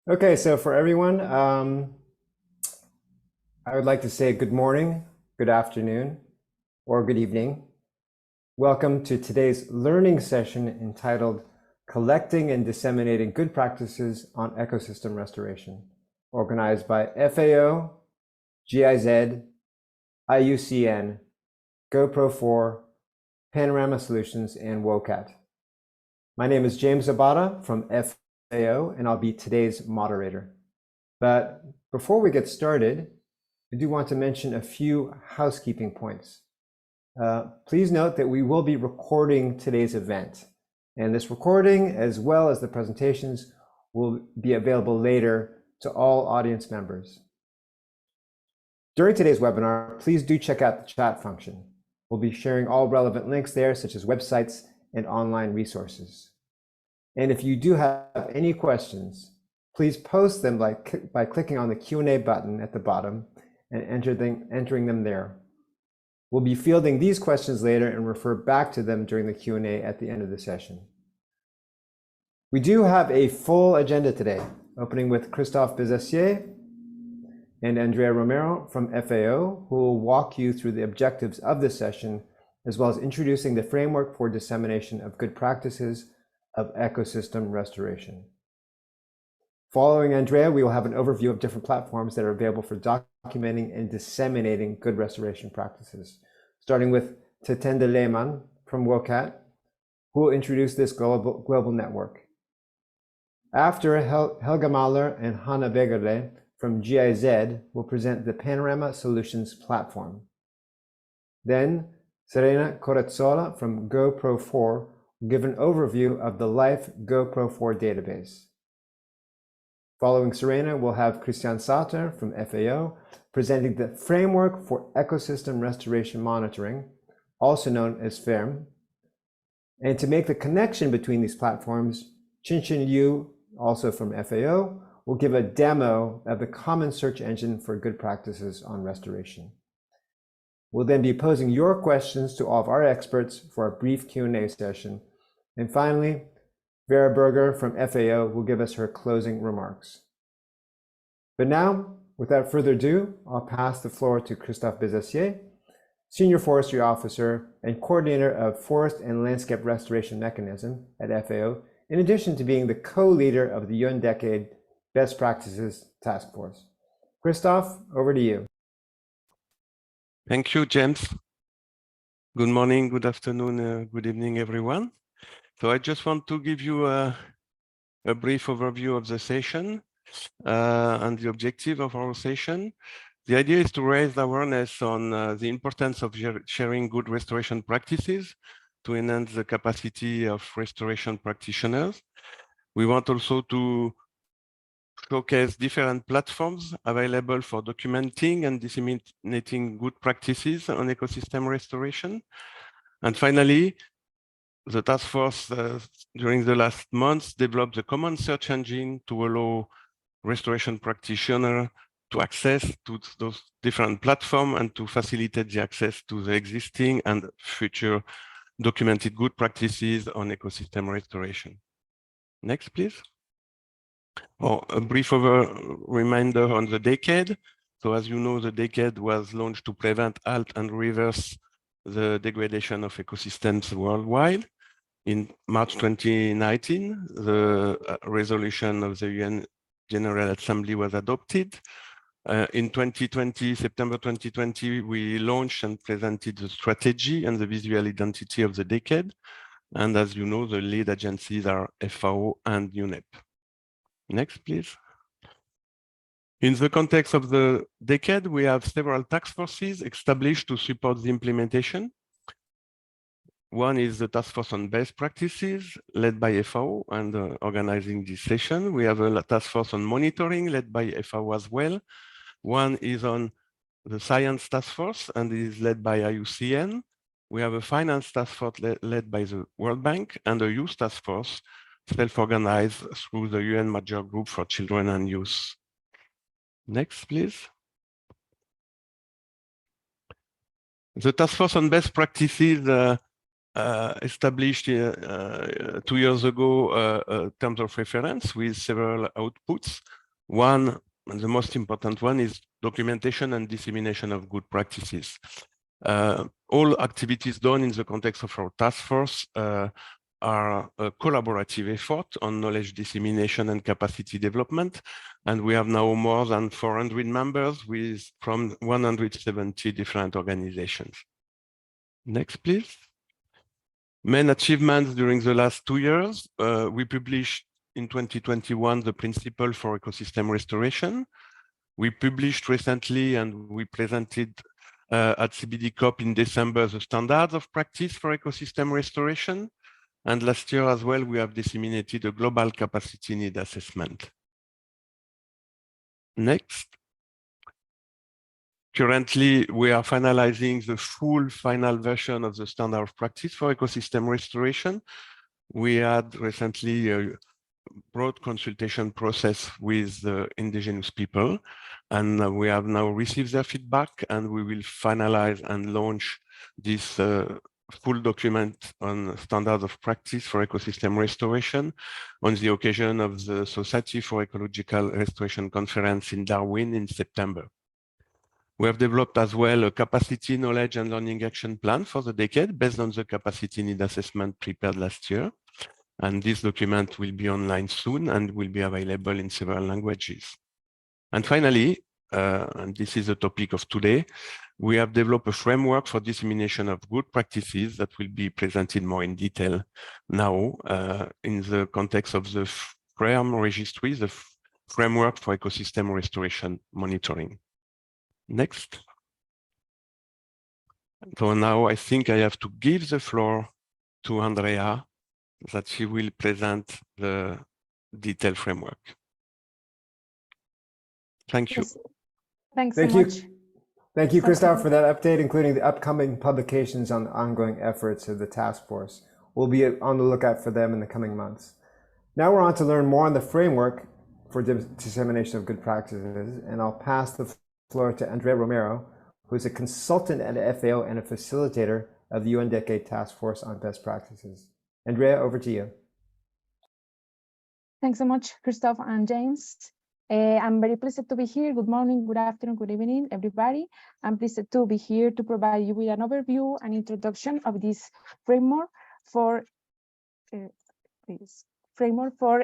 Okay, so for everyone, I would like to say good morning, good afternoon, or good evening. Welcome to today's learning session entitled Collecting and Disseminating Good Practices on Ecosystem Restoration, organized by FAO, GIZ, IUCN, GoProFor, Panorama Solutions, and WOCAT. My name is James Obata from FAO, and I'll be today's moderator. But before we get started, I do want to mention a few housekeeping points. Please note that we will be recording today's event, and this recording, as well as the presentations, will be available later to all audience members. During today's webinar, please do check out the chat function. We'll be sharing all relevant links there, such as websites and online resources. And if you do have any questions, please post them by clicking on the Q&A button at the bottom and entering them there. We'll be fielding these questions later and refer back to them during the Q&A at the end of the session. We do have a full agenda today, opening with Christophe Besacier and Andrea Romero from FAO, who will walk you through the objectives of this session, as well as introducing the framework for dissemination of good practices of ecosystem restoration. Following Andrea, we will have an overview of different platforms that are available for documenting and disseminating good restoration practices, starting with Tatenda Lemann from WOCAT, who will introduce this global network. After, Helga Mahler and Weggerle from GIZ will present the Panorama Solutions platform. Then, Serena Corezzola from GoProFor will give an overview of the LIFE GoProFor database. Following Serena, we'll have Cristiane from FAO presenting the framework for ecosystem restoration monitoring, also known as FERM. And to make the connection between these platforms, Qingqing Lyu, also from FAO, will give a demo of the common search engine for good practices on restoration. We'll then be posing your questions to all of our experts for a brief Q&A session. And finally, Vera Boerger from FAO will give us her closing remarks. But now, without further ado, I'll pass the floor to Christophe Besacier, Senior Forestry Officer and Coordinator of Forest and Landscape Restoration Mechanism at FAO, in addition to being the co-leader of the UN Decade Best Practices Task Force. Christophe, over to you. Thank you, James. Good morning, good afternoon, good evening, everyone. So I just want to give you a brief overview of the session and the objective of our session. The idea is to raise awareness on the importance of sharing good restoration practices to enhance the capacity of restoration practitioners. We want also to showcase different platforms available for documenting and disseminating good practices on ecosystem restoration. And finally, the task force during the last months developed a common search engine to allow restoration practitioners to access to those different platforms and to facilitate the access to the existing and future documented good practices on ecosystem restoration. Next, please. A brief reminder on the decade. So as you know, the decade was launched to prevent, halt, and reverse the degradation of ecosystems worldwide. In March 2019, the resolution of the UN General Assembly was adopted. In 2020, September 2020, we launched and presented the strategy and the visual identity of the decade. And as you know, the lead agencies are FAO and UNEP. Next, please. In the context of the decade, we have several task forces established to support the implementation. One is the task force on best practices led by FAO and organizing this session. We have a task force on monitoring led by FAO as well. One is on the science task force and is led by IUCN. We have a finance task force led by the World Bank and a youth task force self-organized through the UN Major Group for Children and Youth. Next, please. The task force on best practices established 2 years ago terms of reference with several outputs. One, and the most important one, is documentation and dissemination of good practices. All activities done in the context of our task force are a collaborative effort on knowledge dissemination and capacity development. And we have now more than 400 members from 170 different organizations. Next, please. Main achievements during the last 2 years. We published in 2021 the principle for ecosystem restoration. We published recently and we presented at CBD COP in December the standards of practice for ecosystem restoration. And last year as well, we have disseminated a global capacity need assessment. Next. Currently, we are finalizing the full final version of the standard of practice for ecosystem restoration. We had recently a broad consultation process with the indigenous people, and we have now received their feedback, and we will finalize and launch this full document on standards of practice for ecosystem restoration on the occasion of the Society for Ecological Restoration Conference in Darwin in September. We have developed as well a capacity, knowledge, and learning action plan for the decade based on the capacity need assessment prepared last year. And this document will be online soon and will be available in several languages. And finally, and this is the topic of today, we have developed a framework for dissemination of good practices that will be presented more in detail now in the context of the FERM Registry, the framework for ecosystem restoration monitoring. Next. So now I think I have to give the floor to Andrea, that she will present the detailed framework. Thank you. Yes. Thanks so much. Thank you, Christophe, for that update, including the upcoming publications on the ongoing efforts of the task force. We'll be on the lookout for them in the coming months. Now we're on to learn more on the framework for dissemination of good practices, and I'll pass the floor to Andrea Romero, who's a consultant at FAO and a facilitator of the UN Decade Task Force on Best Practices. Andrea, over to you. Thanks so much, Christophe and James. I'm very pleased to be here. Good morning, good afternoon, good evening, everybody. I'm pleased to be here to provide you with an overview and introduction of this framework for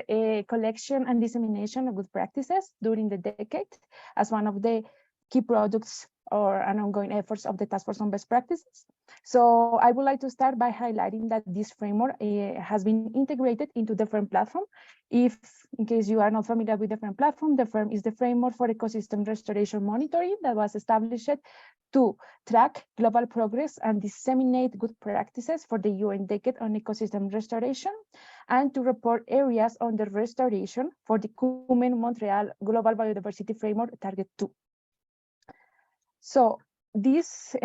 a collection and dissemination of good practices during the decade as one of the key products or an ongoing efforts of the Task Force on Best Practices. So I would like to start by highlighting that this framework has been integrated into the FERM platform. If, in case you are not familiar with the FERM platform, the FERM is the framework for ecosystem restoration monitoring that was established to track global progress and disseminate good practices for the UN Decade on Ecosystem Restoration, and to report areas under restoration for the Montreal Global Biodiversity Framework Target 2. So this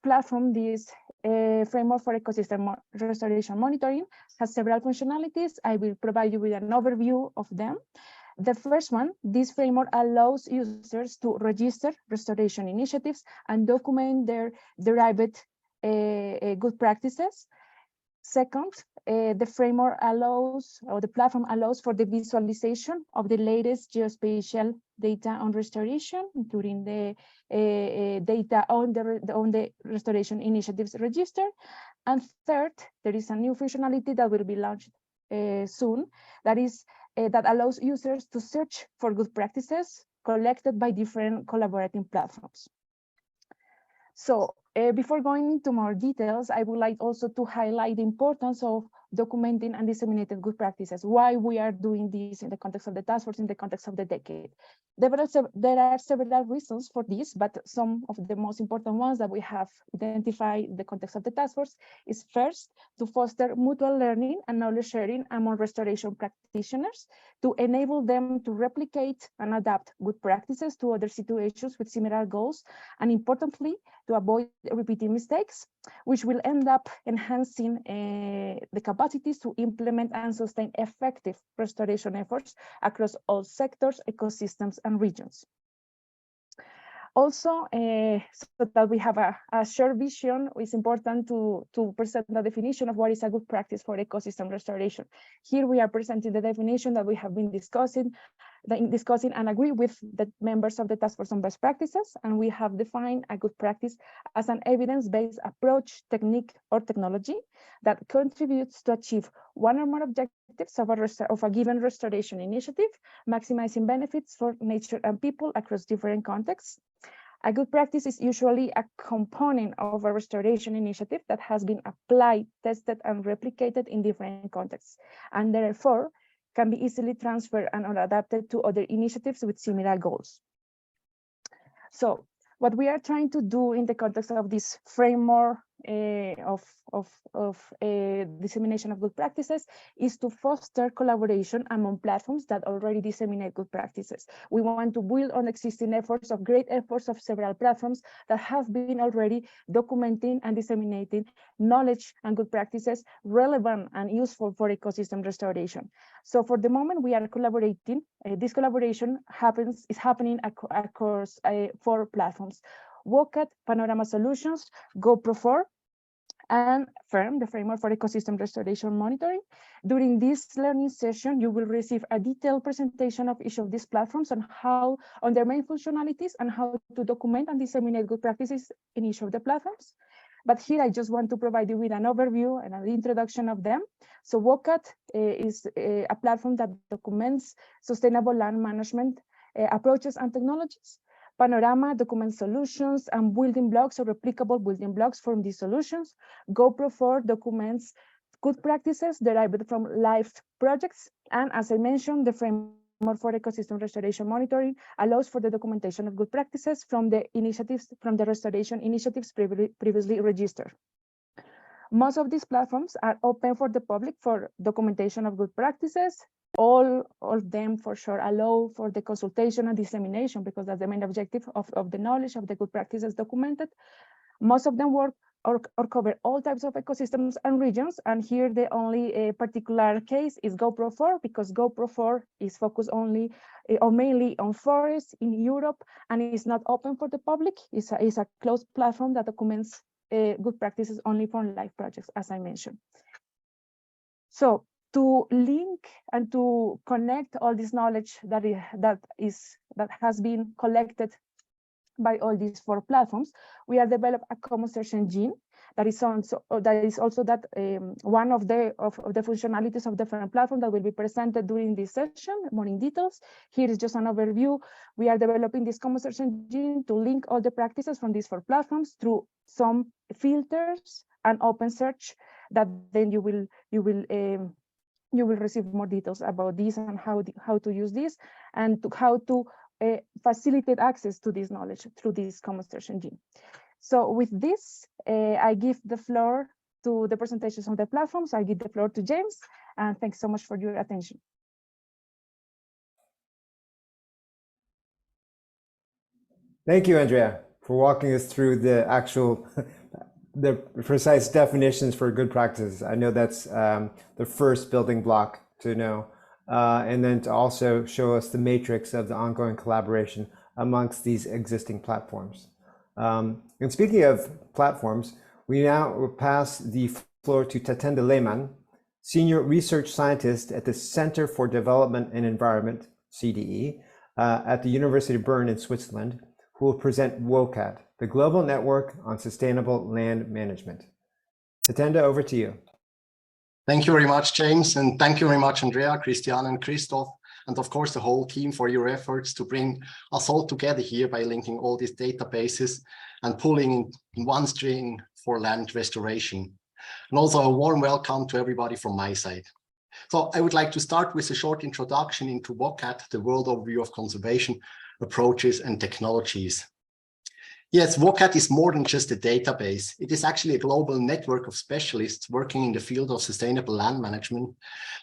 platform, this framework for ecosystem restoration monitoring has several functionalities. I will provide you with an overview of them. The first one, this framework allows users to register restoration initiatives and document their derived good practices. Second, the framework allows, or the platform allows for the visualization of the latest geospatial data on restoration, including the data on the restoration initiatives register. And third, there is a new functionality that will be launched soon, that allows users to search for good practices collected by different collaborating platforms. So before going into more details, I would like also to highlight the importance of documenting and disseminating good practices, why we are doing this in the context of the task force, in the context of the decade. There are several reasons for this, but some of the most important ones that we have identified in the context of the task force is first, to foster mutual learning and knowledge sharing among restoration practitioners, to enable them to replicate and adapt good practices to other situations with similar goals, and importantly, to avoid repeating mistakes, which will end up enhancing the capacities to implement and sustain effective restoration efforts across all sectors, ecosystems, and regions. Also, so that we have a shared vision, it's important to present the definition of what is a good practice for ecosystem restoration. Here we are presenting the definition that we have been discussing and agree with the members of the Task Force on Best Practices, and we have defined a good practice as an evidence-based approach, technique, or technology that contributes to achieve one or more objectives of a given restoration initiative, maximizing benefits for nature and people across different contexts. A good practice is usually a component of a restoration initiative that has been applied, tested, and replicated in different contexts, and therefore can be easily transferred and adapted to other initiatives with similar goals. So what we are trying to do in the context of this framework of dissemination of good practices is to foster collaboration among platforms that already disseminate good practices. We want to build on existing efforts of several platforms that have been already documenting and disseminating knowledge and good practices relevant and useful for ecosystem restoration. So for the moment, we are collaborating. This collaboration is happening across 4 platforms: WOCAT, Panorama Solutions, GoProFor, and FERM, the Framework for Ecosystem Restoration Monitoring. During this learning session, you will receive a detailed presentation of each of these platforms on their main functionalities and how to document and disseminate good practices in each of the platforms. But here I just want to provide you with an overview and an introduction of them. So WOCAT is a platform that documents sustainable land management approaches and technologies. Panorama documents solutions and building blocks or replicable building blocks from these solutions. GoProFor documents good practices derived from LIFE projects. And as I mentioned, the Framework for Ecosystem Restoration Monitoring allows for the documentation of good practices from the restoration initiatives previously registered. Most of these platforms are open for the public for documentation of good practices. All of them for sure allow for the consultation and dissemination, because that's the main objective of the knowledge of the good practices documented. Most of them work or cover all types of ecosystems and regions. And here the only particular case is GoProFor, because GoProFor is focused only or mainly on forests in Europe, and is not open for the public. It's a closed platform that documents good practices only for live projects, as I mentioned. So to link and to connect all this knowledge that has been collected by all these 4 platforms, we have developed a common search engine that is also one of the functionalities of the FERM platform that will be presented during this session more in details. Here is just an overview. We are developing this common search engine to link all the practices from these 4 platforms through some filters and open search that then you will receive more details about this and how to use this, and how to facilitate access to this knowledge through this common search engine. So with this, I give the floor to the presentations of the platforms. I give the floor to James, and thanks so much for your attention. Thank you, Andrea, for walking us through the the precise definitions for good practices. I know that's the first building block to know, and then to also show us the matrix of the ongoing collaboration amongst these existing platforms. And speaking of platforms, we now will pass the floor to Tatenda Lemann, Senior Research Scientist at the Center for Development and Environment, CDE, at the University of Bern in Switzerland, who will present WOCAT, the Global Network on Sustainable Land Management. Tatenda, over to you. Thank you very much, James, and thank you very much, Andrea, Cristiane, and Christophe, and of course the whole team for your efforts to bring us all together here by linking all these databases and pulling in one string for land restoration. And also a warm welcome to everybody from my side. So I would like to start with a short introduction into WOCAT, the World Overview of Conservation Approaches and Technologies. Yes, WOCAT is more than just a database. It is actually a global network of specialists working in the field of sustainable land management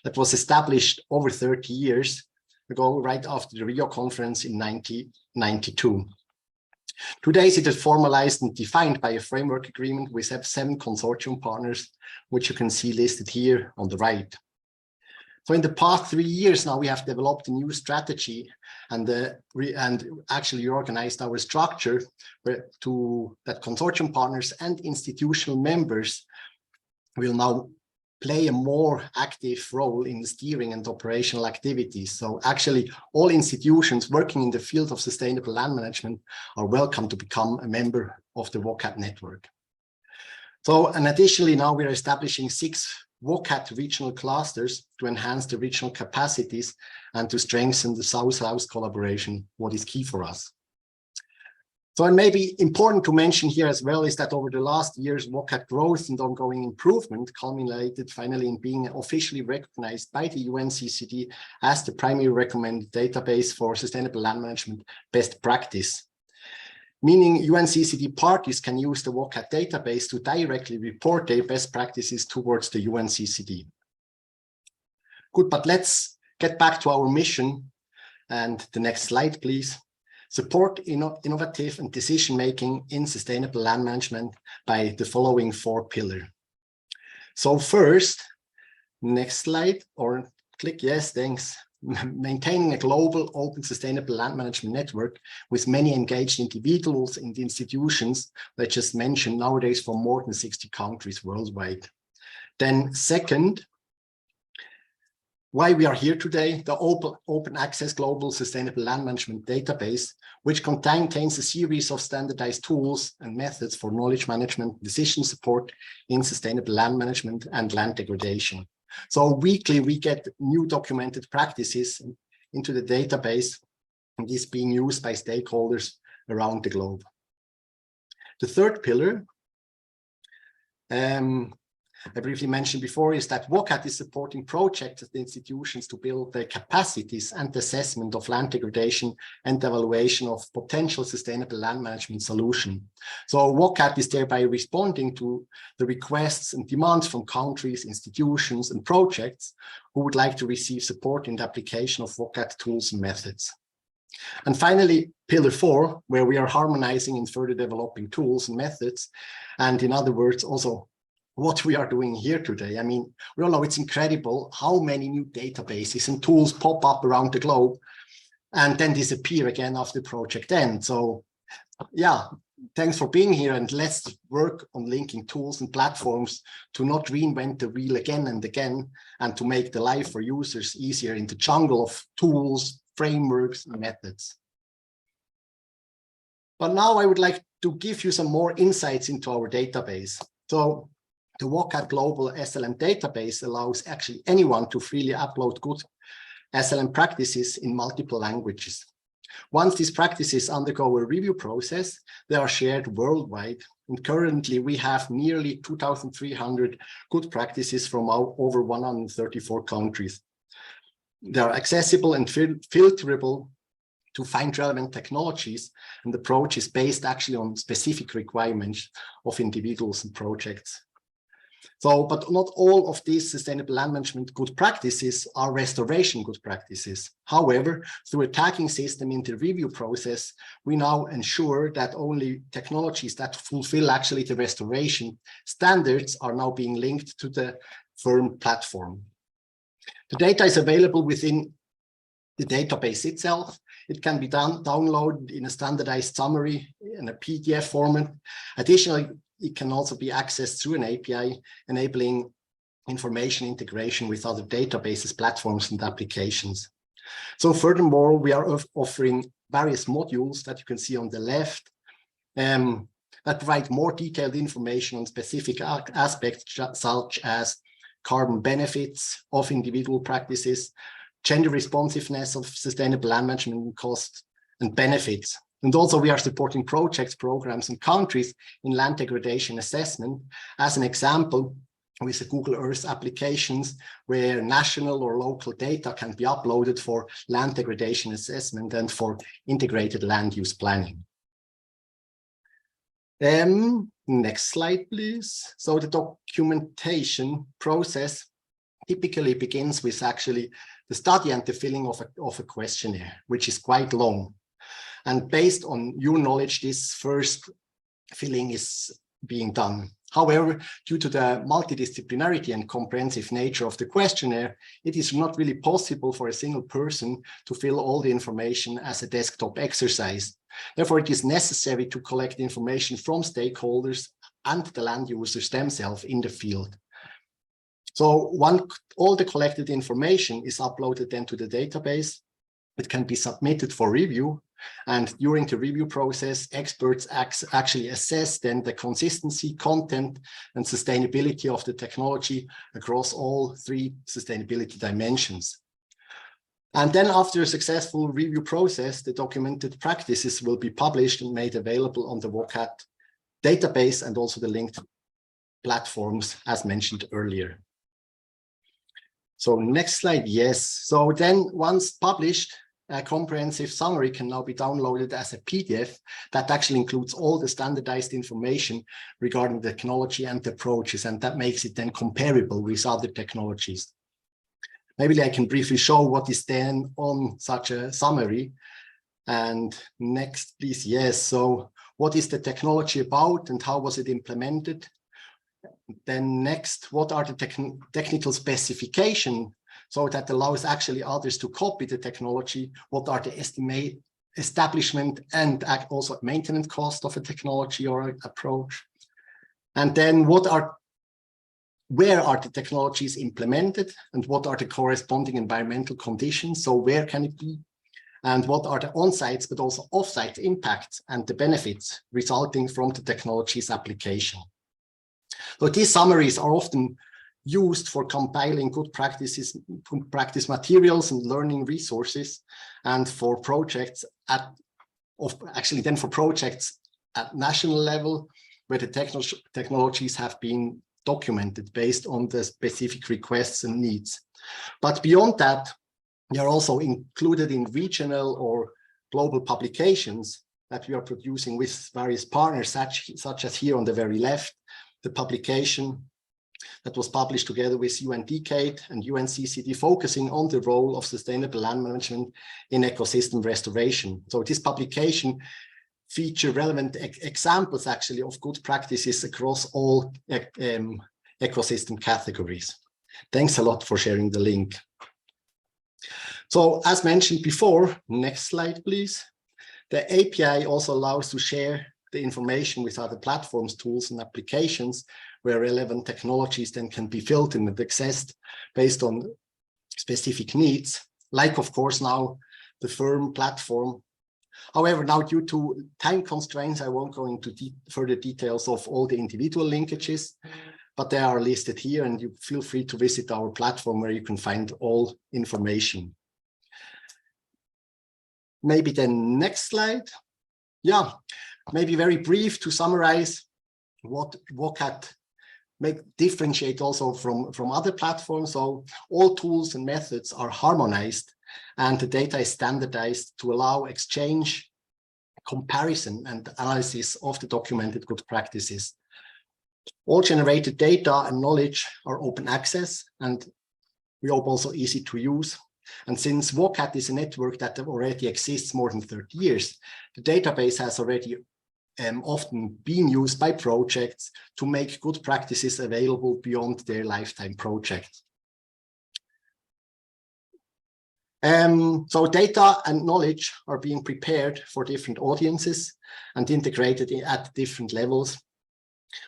that was established over 30 years ago, right after the Rio conference in 1992. Today, it is formalized and defined by a framework agreement with 7 consortium partners, which you can see listed here on the right. So in the past 3 years now, we have developed a new strategy and actually organized our structure that consortium partners and institutional members will now play a more active role in the steering and operational activities. So actually all institutions working in the field of sustainable land management are welcome to become a member of the WOCAT network. So, and additionally, now we're establishing 6 WOCAT regional clusters to enhance the regional capacities and to strengthen the South-South collaboration, what is key for us. So, and maybe important to mention here as well is that over the last years, WOCAT growth and ongoing improvement culminated finally in being officially recognized by the UNCCD as the primary recommended database for sustainable land management best practice. Meaning UNCCD parties can use the WOCAT database to directly report their best practices towards the UNCCD. Good, but let's get back to our mission. And the next slide, please. Support innovative and decision-making in sustainable land management by the following 4 pillars. So first, next slide, or click, yes, thanks. Maintaining a global, open, sustainable land management network with many engaged individuals and institutions that I just mentioned nowadays from more than 60 countries worldwide. Then second, why we are here today, the open access global sustainable land management database, which contains a series of standardized tools and methods for knowledge management, decision support in sustainable land management and land degradation. So weekly, we get new documented practices into the database, and this being used by stakeholders around the globe. The third pillar, I briefly mentioned before, is that WOCAT is supporting projects at the institutions to build their capacities and assessment of land degradation and evaluation of potential sustainable land management solution. So WOCAT is thereby responding to the requests and demands from countries, institutions, and projects who would like to receive support in the application of WOCAT tools and methods. And finally, pillar 4, where we are harmonizing and further developing tools and methods, and in other words, also what we are doing here today. I mean, we all know it's incredible how many new databases and tools pop up around the globe and then disappear again after the project ends. So yeah, thanks for being here, and let's work on linking tools and platforms to not reinvent the wheel again and again, and to make the life for users easier in the jungle of tools, frameworks, and methods. But now I would like to give you some more insights into our database. So the WOCAT Global SLM database allows actually anyone to freely upload good SLM practices in multiple languages. Once these practices undergo a review process, they are shared worldwide. And currently we have nearly 2,300 good practices from over 134 countries. They are accessible and filterable to find relevant technologies, and the approach is based actually on specific requirements of individuals and projects. So, but not all of these sustainable land management good practices are restoration good practices. However, through a tagging system in the review process, we now ensure that only technologies that fulfill actually the restoration standards are now being linked to the FERM platform. The data is available within the database itself. It can be downloaded in a standardized summary in a PDF format. Additionally, it can also be accessed through an API, enabling information integration with other databases, platforms, and applications. So furthermore, we are offering various modules that you can see on the left that provide more detailed information on specific aspects such as carbon benefits of individual practices, gender responsiveness of sustainable land management, costs and benefits. And also we are supporting projects, programs, and countries in land degradation assessment. As an example, with the Google Earth applications, where national or local data can be uploaded for land degradation assessment and for integrated land use planning. Next slide, please. So the documentation process typically begins with actually the study and the filling of a questionnaire, which is quite long. And based on your knowledge, this first filling is being done. However, due to the multidisciplinarity and comprehensive nature of the questionnaire, it is not really possible for a single person to fill all the information as a desktop exercise. Therefore, it is necessary to collect information from stakeholders and the land users themselves in the field. So all the collected information is uploaded then to the database. It can be submitted for review. And during the review process, experts actually assess then the consistency, content, and sustainability of the technology across all 3 sustainability dimensions. And then after a successful review process, the documented practices will be published and made available on the WOCAT database and also the linked platforms as mentioned earlier. So next slide, yes. So then once published, a comprehensive summary can now be downloaded as a PDF that actually includes all the standardized information regarding the technology and the approaches, and that makes it then comparable with other technologies. Maybe I can briefly show what is then on such a summary. And next, please, yes. So what is the technology about and how was it implemented? Then next, what are the technical specifications so that allows actually others to copy the technology? What are the establishment and also maintenance cost of a technology or approach? And then where are the technologies implemented and what are the corresponding environmental conditions? So where can it be? And what are the on-sites but also off-site impacts and the benefits resulting from the technology's application? So these summaries are often used for compiling good practice materials and learning resources, and for projects for projects at national level where the technologies have been documented based on the specific requests and needs. But beyond that, they are also included in regional or global publications that we are producing with various partners, such as here on the very left, the publication that was published together with UNDCAT and UNCCD, focusing on the role of sustainable land management in ecosystem restoration. So this publication features relevant examples actually of good practices across all ecosystem categories. Thanks a lot for sharing the link. So as mentioned before, next slide, please. The API also allows to share the information with other platforms, tools, and applications where relevant technologies then can be filtered and accessed based on specific needs, like, of course, now the FERM platform. However, now due to time constraints, I won't go into further details of all the individual linkages, but they are listed here, and you feel free to visit our platform where you can find all information. Maybe the next slide. Yeah, maybe very brief to summarize what WOCAT differentiate also from other platforms. So all tools and methods are harmonized and the data is standardized to allow exchange, comparison, and analysis of the documented good practices. All generated data and knowledge are open access, and we hope also easy to use. And since WOCAT is a network that already exists more than 30 years, the database has already often been used by projects to make good practices available beyond their lifetime project. So data and knowledge are being prepared for different audiences and integrated at different levels,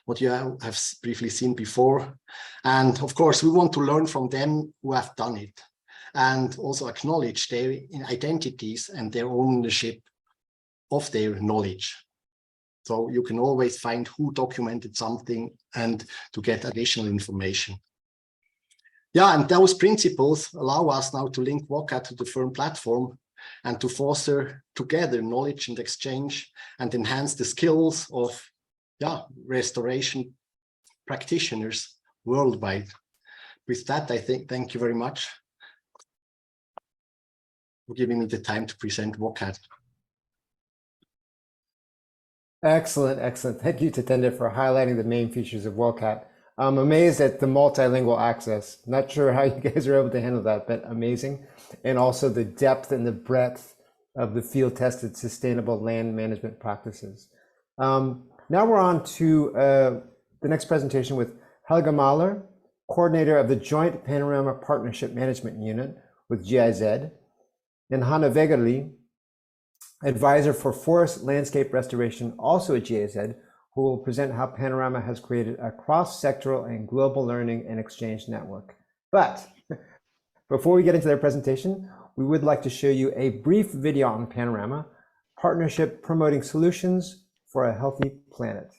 what you have briefly seen before. And of course, we want to learn from them who have done it and also acknowledge their identities and their ownership of their knowledge. So you can always find who documented something and to get additional information. Yeah, and those principles allow us now to link WOCAT to the FERM platform and to foster together knowledge and exchange and enhance the skills of restoration practitioners worldwide. With that, I think, thank you very much for giving me the time to present WOCAT. Excellent, excellent. Thank you, Tatenda, for highlighting the main features of WOCAT. I'm amazed at the multilingual access. Not sure how you guys are able to handle that, but amazing. And also the depth and the breadth of the field-tested sustainable land management practices. Now we're on to the next presentation with Helga Mahler, coordinator of the Joint Panorama Partnership Management Unit with GIZ, and Hanna Weggerle, advisor for forest landscape restoration, also at GIZ, who will present how Panorama has created a cross-sectoral and global learning and exchange network. But before we get into their presentation, we would like to show you a brief video on Panorama, partnership promoting solutions for a healthy planet.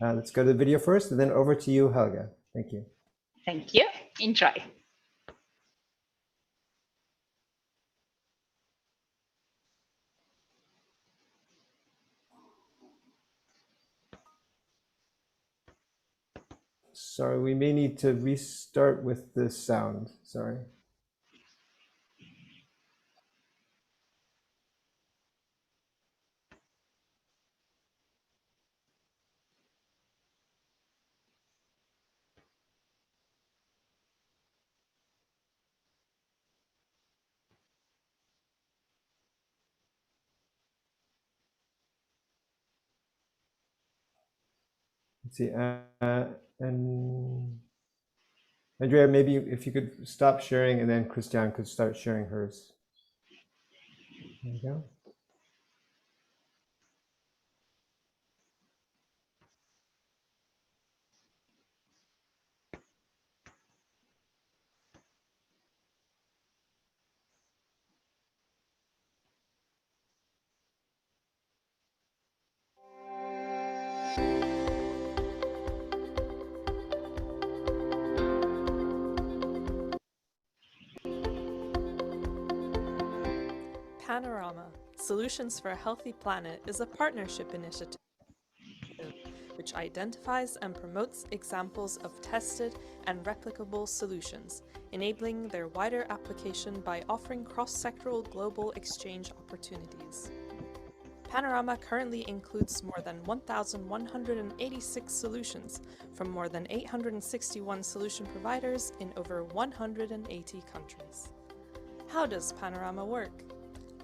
Let's go to the video first, and then over to you, Helga. Thank you. Thank you. Enjoy. Sorry, we may need to restart with the sound. Sorry. Let's see. And Andrea, maybe if you could stop sharing, and then Cristiane could start sharing hers. There you go. Panorama, Solutions for a Healthy Planet is a partnership initiative which identifies and promotes examples of tested and replicable solutions, enabling their wider application by offering cross-sectoral global exchange opportunities. Panorama currently includes more than 1,186 solutions from more than 861 solution providers in over 180 countries. How does Panorama work?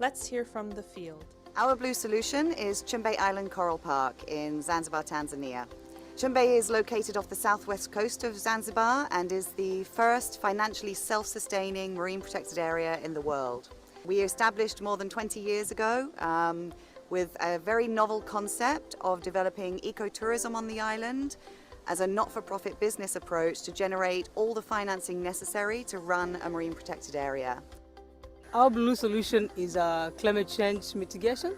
Let's hear from the field. Our blue solution is Chumbe Island Coral Park in Zanzibar, Tanzania. Chumbe is located off the southwest coast of Zanzibar and is the first financially self-sustaining marine protected area in the world. We established more than 20 years ago with a very novel concept of developing ecotourism on the island as a not-for-profit business approach to generate all the financing necessary to run a marine protected area. Our blue solution is climate change mitigation.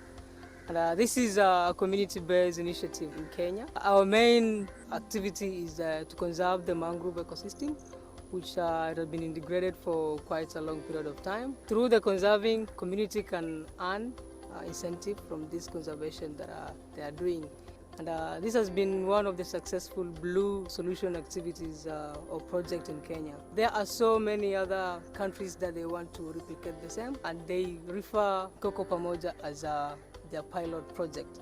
And, this is a community-based initiative in Kenya. Our main activity is to conserve the mangrove ecosystem, which has been integrated for quite a long period of time. Through the conserving, community can earn incentive from this conservation that they are doing. And this has been one of the successful blue solution activities or project in Kenya. There are so many other countries that they want to replicate the same, and they refer Coco Pamoja as their pilot project.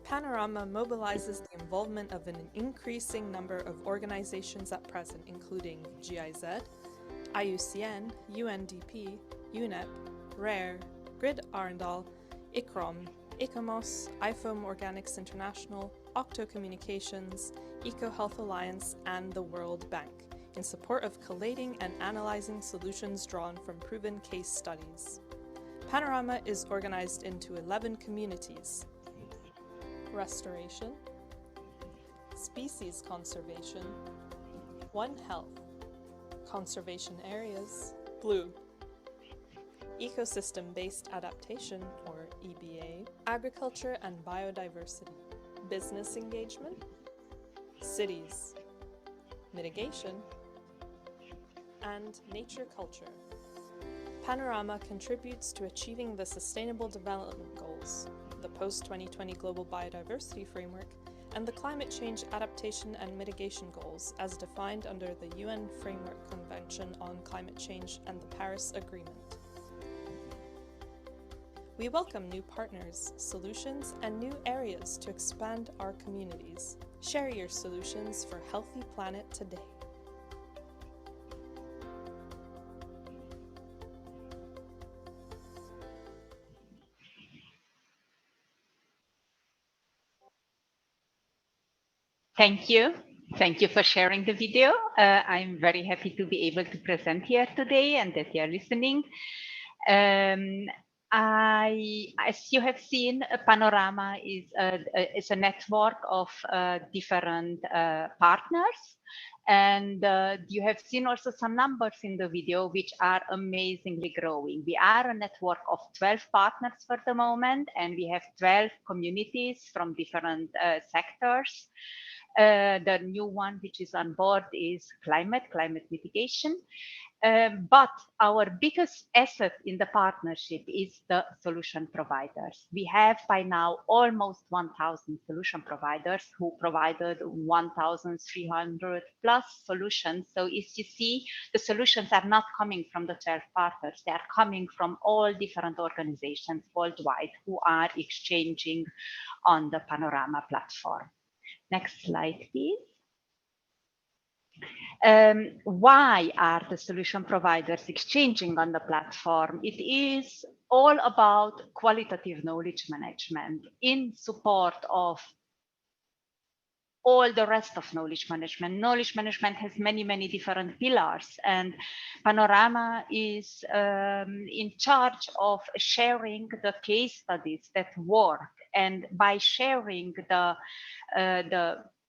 Panorama mobilizes the involvement of an increasing number of organizations at present, including GIZ, IUCN, UNDP, UNEP, RARE, Grid Arendal, ICROM, ICOMOS, IFOAM Organics International, Octo Communications, EcoHealth Alliance, and the World Bank, in support of collating and analyzing solutions drawn from proven case studies. Panorama is organized into 11 communities: restoration, species conservation, One Health, conservation areas, blue, ecosystem-based adaptation, or EBA, agriculture and biodiversity, business engagement, cities, mitigation, and nature culture. Panorama contributes to achieving the Sustainable Development Goals, the post-2020 Global Biodiversity Framework, and the Climate Change Adaptation and Mitigation Goals as defined under the UN Framework Convention on Climate Change and the Paris Agreement. We welcome new partners, solutions, and new areas to expand our communities. Share your solutions for a healthy planet today. Thank you. Thank you for sharing the video. I'm very happy to be able to present here today and that you are listening. As you have seen, Panorama is a network of different partners. And you have seen also some numbers in the video, which are amazingly growing. We are a network of 12 partners for the moment, and we have 12 communities from different sectors. The new one which is on board is climate mitigation. But our biggest asset in the partnership is the solution providers. We have by now almost 1,000 solution providers who provided 1,300 plus solutions. So as you see, the solutions are not coming from the 12 partners. They are coming from all different organizations worldwide who are exchanging on the Panorama platform. Next slide, please. Why are the solution providers exchanging on the platform? It is all about qualitative knowledge management in support of all the rest of knowledge management. Knowledge management has many different pillars, and Panorama is in charge of sharing the case studies that work. And by sharing the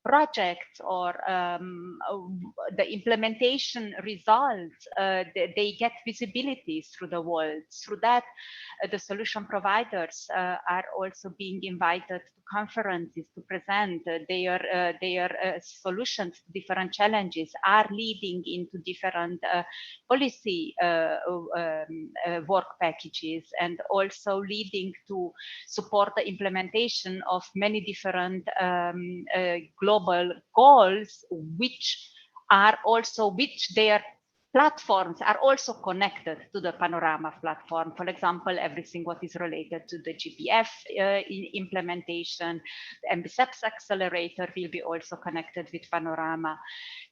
projects or the implementation results, they get visibility through the world. Through that, the solution providers are also being invited to conferences to present their solutions to different challenges, are leading into different policy work packages, and also leading to support the implementation of many different global goals, which their platforms are also connected to the Panorama platform. For example, everything what is related to the GPF implementation, the MBSEPS accelerator will be also connected with Panorama.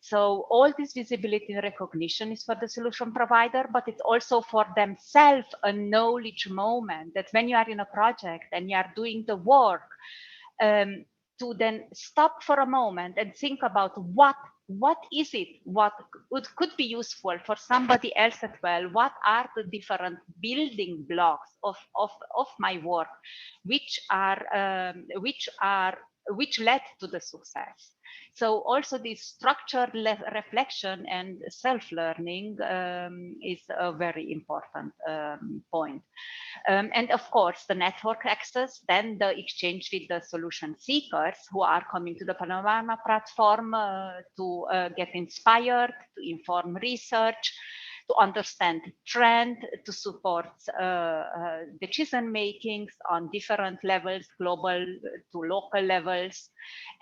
So all this visibility and recognition is for the solution provider, but it's also for themselves a knowledge moment that when you are in a project and you are doing the work, to then stop for a moment and think about what is it, what could be useful for somebody else as well. What are the different building blocks of my work, which led to the success. So also this structured reflection and self-learning is a very important point. And of course, the network access, then the exchange with the solution seekers who are coming to the Panorama platform to get inspired, to inform research, to understand trend, to support decision makings on different levels, global to local levels,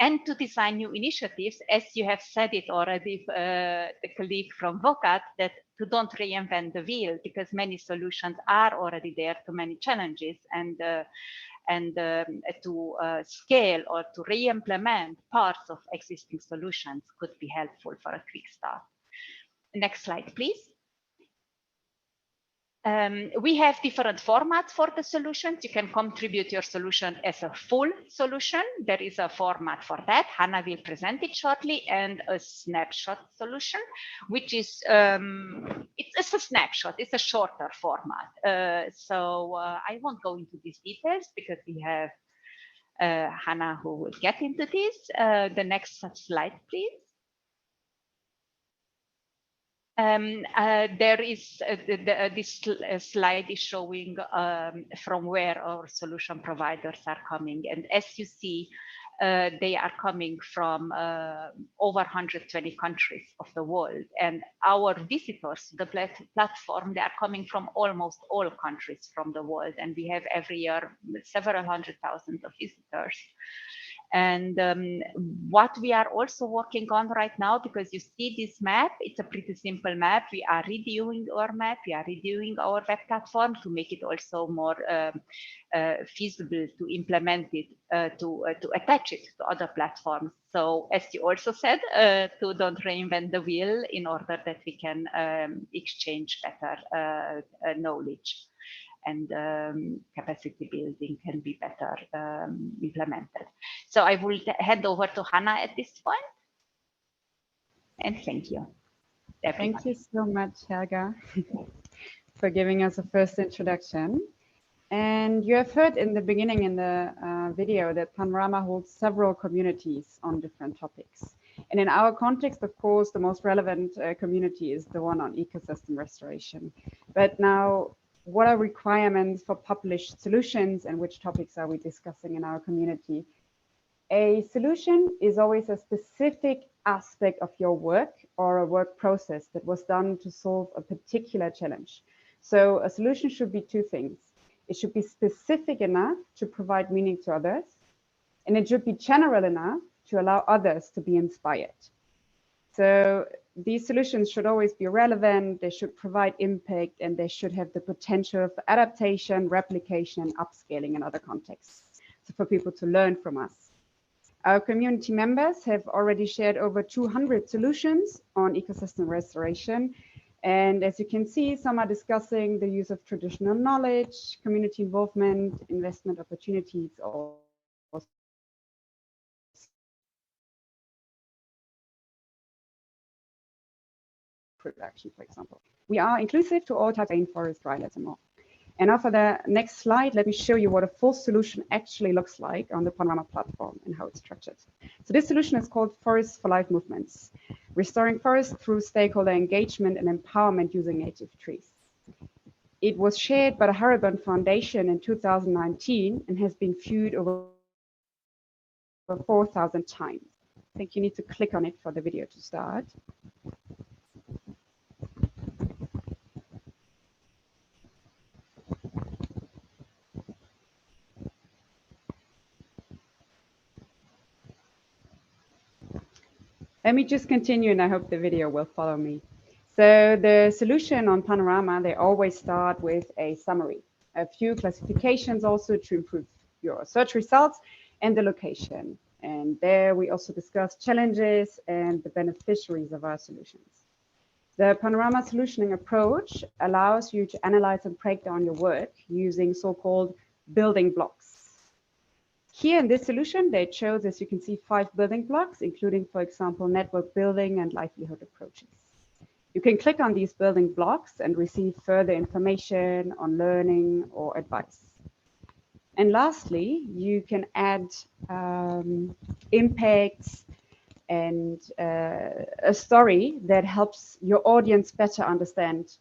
and to design new initiatives, as you have said it already, the colleague from WOCAT, that to don't reinvent the wheel, because many solutions are already there to many challenges, and to scale or to re-implement parts of existing solutions could be helpful for a quick start. Next slide, please. We have different formats for the solutions. You can contribute your solution as a full solution. There is a format for that. Hannah will present it shortly, and a snapshot solution, which is, it's a snapshot. It's a shorter format. So I won't go into these details because we have Hannah who will get into this. The next slide, please. There is this slide is showing from where our solution providers are coming, and as you see, they are coming from over 120 countries of the world, and our visitors to the platform, they are coming from almost all countries from the world, and we have every year several 100,000 of visitors. And what we are also working on right now, because you see this map, it's a pretty simple map. We are reviewing our map, we are reviewing our web platform to make it also more feasible to implement it, to attach it to other platforms. So as you also said, to don't reinvent the wheel in order that we can exchange better knowledge. and capacity building can be better implemented. So I will hand over to Hannah at this point. And thank you, everybody. Thank you so much, Helga, for giving us a first introduction. And you have heard in the beginning in the video that Panorama holds several communities on different topics. And in our context, of course, the most relevant community is the one on ecosystem restoration. But now, what are requirements for published solutions and which topics are we discussing in our community? A solution is always a specific aspect of your work or a work process that was done to solve a particular challenge. So a solution should be two things. It should be specific enough to provide meaning to others, and it should be general enough to allow others to be inspired. So these solutions should always be relevant, they should provide impact, and they should have the potential for adaptation, replication, and upscaling in other contexts, so for people to learn from us. Our community members have already shared over 200 solutions on ecosystem restoration. And as you can see, some are discussing the use of traditional knowledge, community involvement, investment opportunities, or production, for example. We are inclusive to all types of rainforest, drylands, and more. And now for the next slide, let me show you what a full solution actually looks like on the Panorama platform and how it's structured. So this solution is called Forests for Life Movements, restoring forests through stakeholder engagement and empowerment using native trees. It was shared by the Haribon Foundation in 2019 and has been viewed over 4,000 times. I think you need to click on it for the video to start. Let me just continue, and I hope the video will follow me. So the solution on Panorama, they always start with a summary, a few classifications also to improve your search results, and the location. And there we also discuss challenges and the beneficiaries of our solutions. The Panorama solutioning approach allows you to analyze and break down your work using so-called building blocks. Here in this solution, they chose, as you can see, 5 building blocks, including, for example, network building and livelihood approaches. You can click on these building blocks and receive further information on learning or advice. And lastly, you can add impacts and a story that helps your audience better understand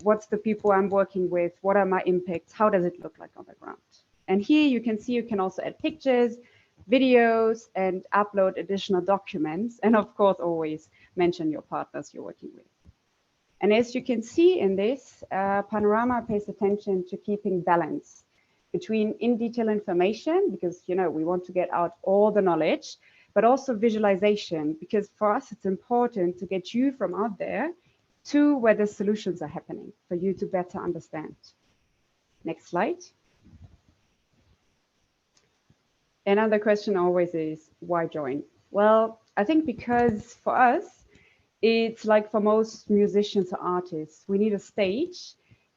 what's the people I'm working with, what are my impacts, how does it look like on the ground. And here you can see you can also add pictures, videos, and upload additional documents. And of course, always mention your partners you're working with. And as you can see in this, Panorama pays attention to keeping balance between in-detail information, because we want to get out all the knowledge, but also visualization, because for us it's important to get you from out there to where the solutions are happening for you to better understand. Next slide. Another question always is, why join? Well, I think because for us, it's like for most musicians or artists, we need a stage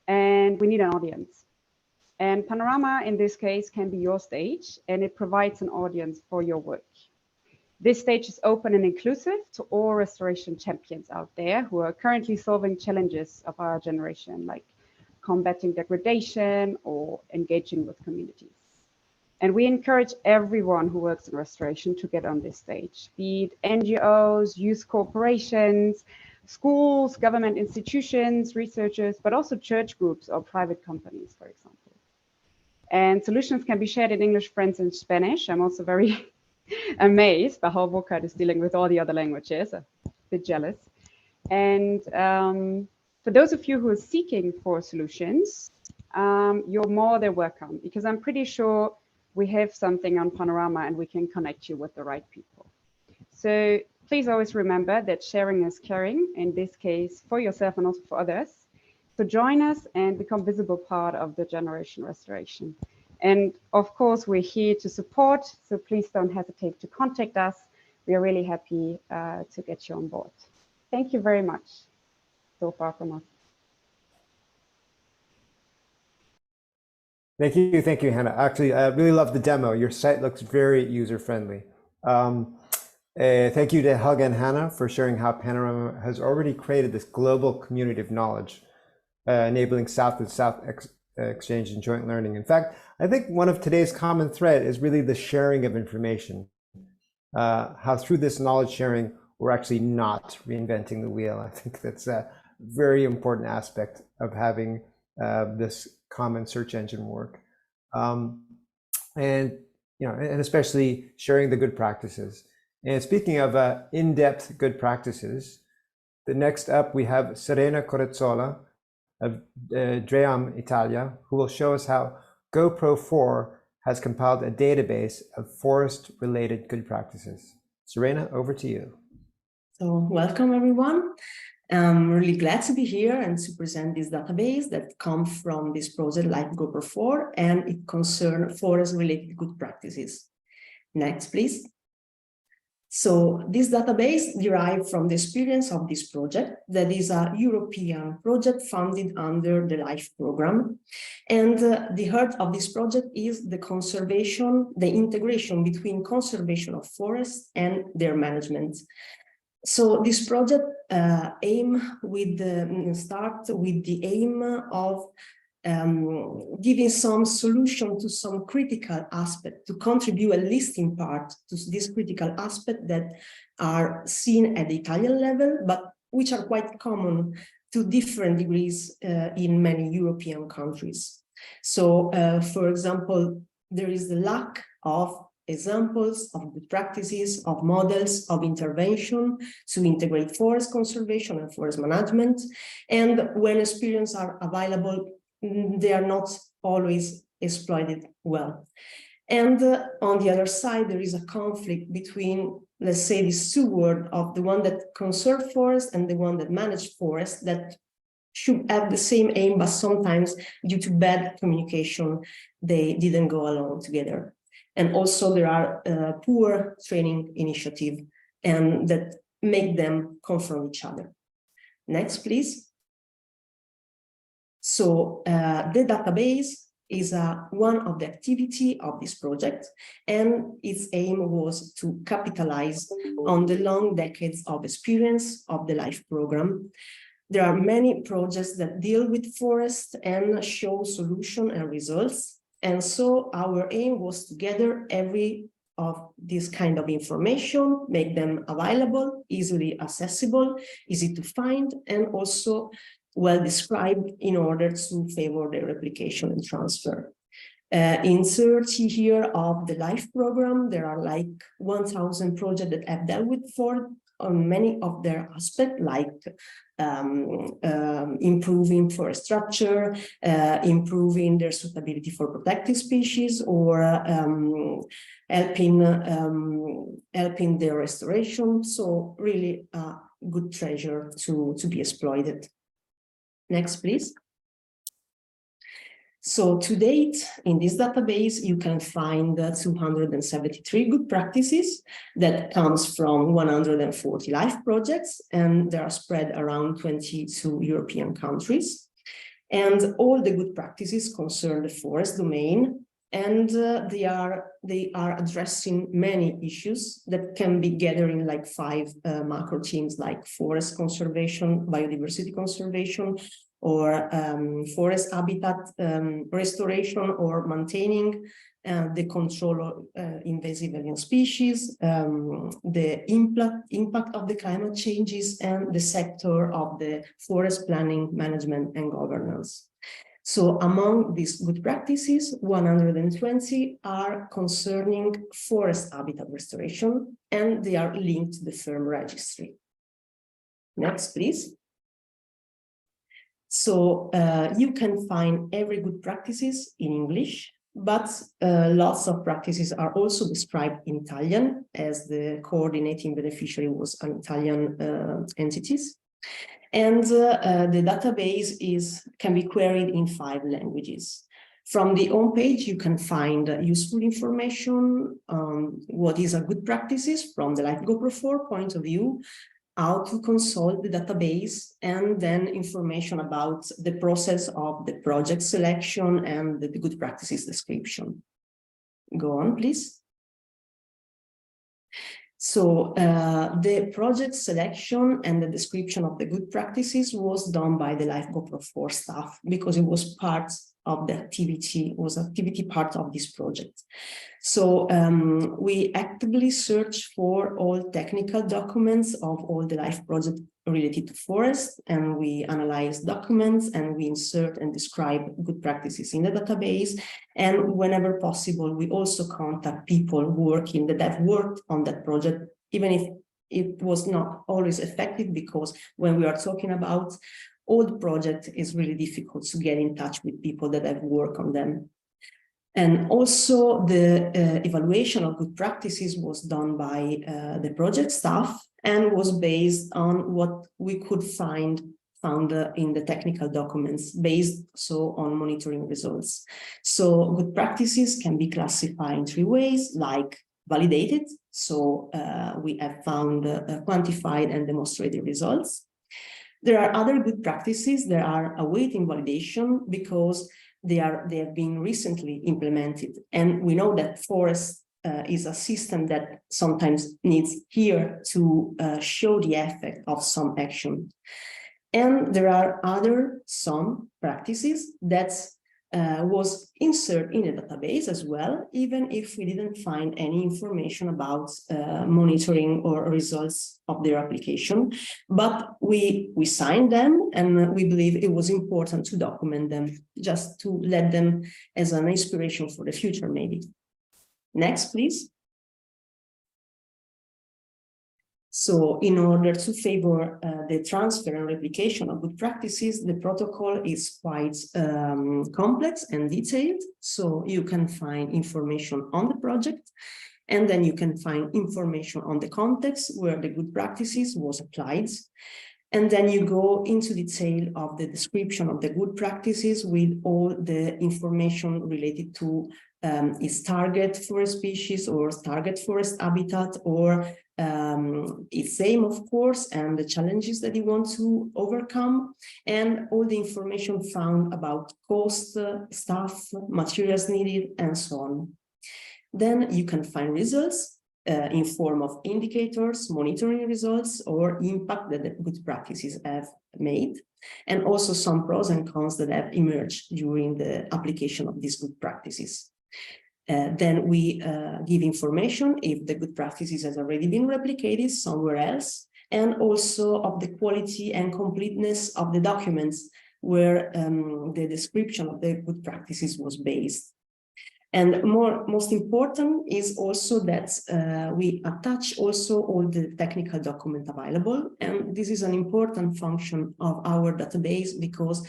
and we need an audience. And Panorama, in this case, can be your stage, and it provides an audience for your work. This stage is open and inclusive to all restoration champions out there who are currently solving challenges of our generation, like combating degradation or engaging with communities. And we encourage everyone who works in restoration to get on this stage, be it NGOs, youth corporations, schools, government institutions, researchers, but also church groups or private companies, for example. And solutions can be shared in English, French, and Spanish. I'm also very amazed by how WOCAT is dealing with all the other languages. I'm a bit jealous. And for those of you who are seeking for solutions, you're more than welcome, because I'm pretty sure we have something on Panorama and we can connect you with the right people. So please always remember that sharing is caring, in this case for yourself and also for others. So join us and become visible part of the generation restoration. And of course, we're here to support, so please don't hesitate to contact us. We are really happy to get you on board. Thank you very much so far from us. Thank you, Hannah. Actually, I really love the demo. Your site looks very user-friendly. Thank you to Helga and Hannah for sharing how Panorama has already created this global community of knowledge, enabling South-to-South exchange and joint learning. In fact, I think one of today's common thread is really the sharing of information, how through this knowledge sharing, we're actually not reinventing the wheel. I think that's a very important aspect of having this common search engine work. And especially sharing the good practices. And speaking of in-depth good practices, the next up we have Serena Corezzola of DREAM Italia, who will show us how GoProFor has compiled a database of forest-related good practices. Serena, over to you. So welcome everyone. I'm really glad to be here and to present this database that comes from this project LIFE GoProFor, and it concerns forest-related good practices. Next, please. So this database derived from the experience of this project, that is a European project funded under the LIFE program. And the heart of this project is the conservation, the integration between conservation of forests and their management. So this project start with the aim of giving some solution to some critical aspect, to contribute at least in part to this critical aspect that are seen at the Italian level, but which are quite common to different degrees in many European countries. So, for example, there is the lack of examples of good practices, of models of intervention to integrate forest conservation and forest management. And when experiences are available, they are not always exploited well. And on the other side, there is a conflict between, let's say, these two worlds of the one that conserve forest and the one that manage forest that should have the same aim, but sometimes due to bad communication, they didn't go along together. And also there are poor training initiatives and that make them confront each other. Next, please. So the database is one of the activity of this project, and its aim was to capitalize on the long decades of experience of the LIFE program. There are many projects that deal with forest and show solution and results. And so our aim was to gather every of this kind of information, make them available, easily accessible, easy to find, and also well described in order to favor their replication and transfer. In 30 years of the LIFE program, there are like 1,000 projects that have dealt with forest on many of their aspects, like improving forest structure, improving their suitability for protected species, or helping their restoration. So really a good treasure to be exploited. Next, please. So to date, in this database, you can find 273 good practices that comes from 140 LIFE projects, and they are spread around 22 European countries. And all the good practices concern the forest domain, and they are addressing many issues that can be gathered in like 5 macro themes, like forest conservation, biodiversity conservation, or forest habitat restoration, or maintaining the control of invasive alien species, the impact of the climate changes, and the sector of the forest planning, management, and governance. So among these good practices, 120 are concerning forest habitat restoration, and they are linked to the FERM Registry. Next, please. So you can find every good practices in English, but lots of practices are also described in Italian, as the coordinating beneficiary was an Italian entities. And the database can be queried in 5 languages. From the home page, you can find useful information on what is a good practices from the LIFE GoProFor point of view, how to consult the database, and then information about the process of the project selection and the good practices description. Go on, please. So the project selection and the description of the good practices was done by the LIFE GoProFor staff because it was part of the activity, was activity part of this project. So we actively search for all technical documents of all the LIFE project related to forest, and we analyze documents and we insert and describe good practices in the database. And whenever possible, we also contact people that have worked on that project, even if it was not always effective, because when we are talking about old project, it's really difficult to get in touch with people that have worked on them. And also the evaluation of good practices was done by the project staff and was based on what we could found in the technical documents, based so on monitoring results. So good practices can be classified in 3 ways, like validated. So we have found quantified and demonstrated results. There are other good practices that are awaiting validation because they have been recently implemented. And we know that forest is a system that sometimes needs here to show the effect of some action. And there are some practices that was inserted in the database as well, even if we didn't find any information about monitoring or results of their application. But we signed them, and we believe it was important to document them, just to let them as an inspiration for the future, maybe. Next, please. So in order to favor the transfer and replication of good practices, the protocol is quite complex and detailed. So you can find information on the project, and then you can find information on the context where the good practices was applied. And then you go into detail of the description of the good practices with all the information related to its target forest species or target forest habitat, or its aim, of course, and the challenges that you want to overcome, and all the information found about cost, staff, materials needed, and so on. Then you can find results in form of indicators, monitoring results, or impact that the good practices have made, and also some pros and cons that have emerged during the application of these good practices. Then we give information if the good practices has already been replicated somewhere else, and also of the quality and completeness of the documents where the description of the good practices was based. And most important is also that we attach also all the technical document available. And this is an important function of our database because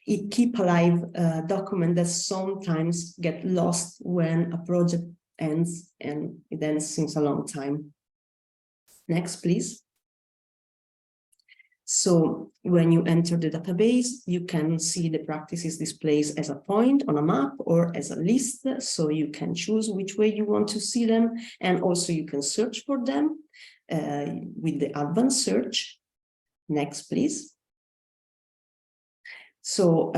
it keeps alive a document that sometimes get lost when a project ends, and it ends since a long time. Next, please. So when you enter the database, you can see the practices displayed as a point on a map or as a list. So you can choose which way you want to see them. And also you can search for them with the advanced search. Next, please. So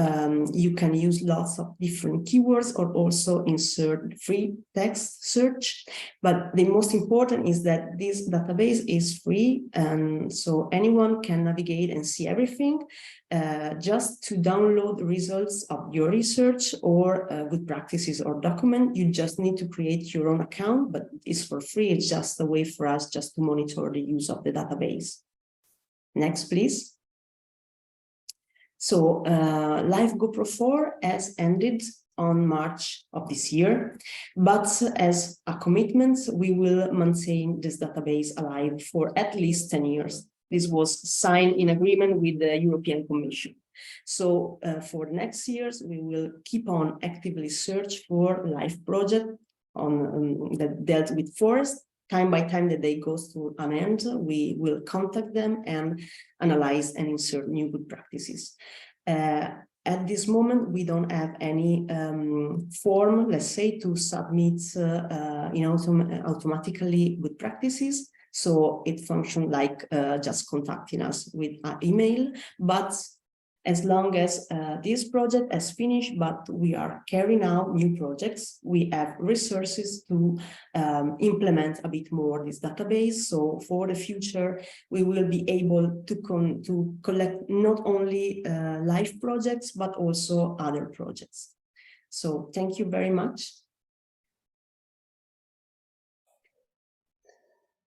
you can use lots of different keywords or also insert free text search. But the most important is that this database is free, and so anyone can navigate and see everything. Just to download the results of your research or good practices or document, you just need to create your own account, but it's for free. It's just a way for us just to monitor the use of the database. Next, please. So LIFE GoProFor has ended on March of this year, but as a commitment, we will maintain this database alive for at least 10 years. This was signed in agreement with the European Commission. So for the next years, we will keep on actively search for LIFE project that dealt with forest. Time by time that they go through an end, we will contact them and analyze and insert new good practices. At this moment, we don't have any form, let's say, to submit automatically good practices. So it functions like just contacting us with an email, but as long as this project has finished, but we are carrying out new projects, we have resources to implement a bit more this database. So for the future, we will be able to collect not only LIFE projects, but also other projects. So thank you very much.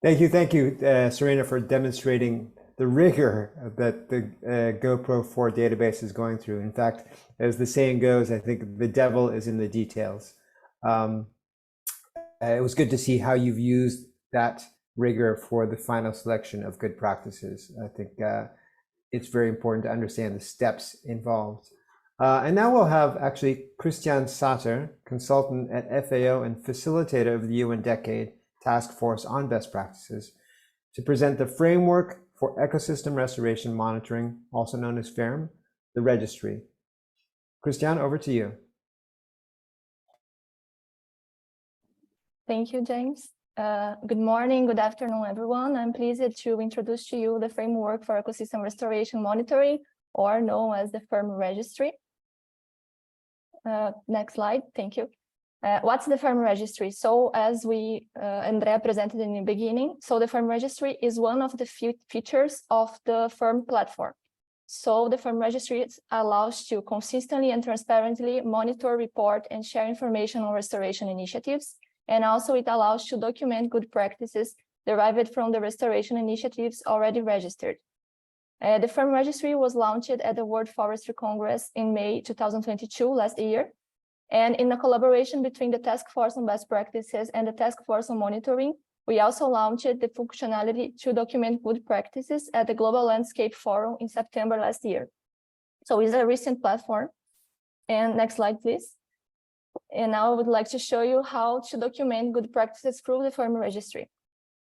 Thank you, Serena, for demonstrating the rigor that the GoProFor database is going through. In fact, as the saying goes, I think the devil is in the details. It was good to see how you've used that rigor for the final selection of good practices. I think it's very important to understand the steps involved. And now we'll have actually Cristiane Sater, consultant at FAO and facilitator of the UN Decade Task Force on Best Practices, to present the framework for ecosystem restoration monitoring, also known as FERM, the registry. Cristiane, over to you. Thank you, James. Good morning, good afternoon, everyone. I'm pleased to introduce to you the framework for ecosystem restoration monitoring, or known as the FERM Registry. Next slide, thank you. What's the FERM Registry? So as Andrea presented in the beginning, so the FERM Registry is one of the features of the FERM platform. So the FERM Registry allows to consistently and transparently monitor, report, and share information on restoration initiatives. And also it allows to document good practices derived from the restoration initiatives already registered. The FERM Registry was launched at the World Forestry Congress in May 2022, last year. And in a collaboration between the Task Force on Best Practices and the Task Force on Monitoring, we also launched the functionality to document good practices at the Global Landscape Forum in September last year. So it's a recent platform. And next slide, please. And now I would like to show you how to document good practices through the FERM Registry.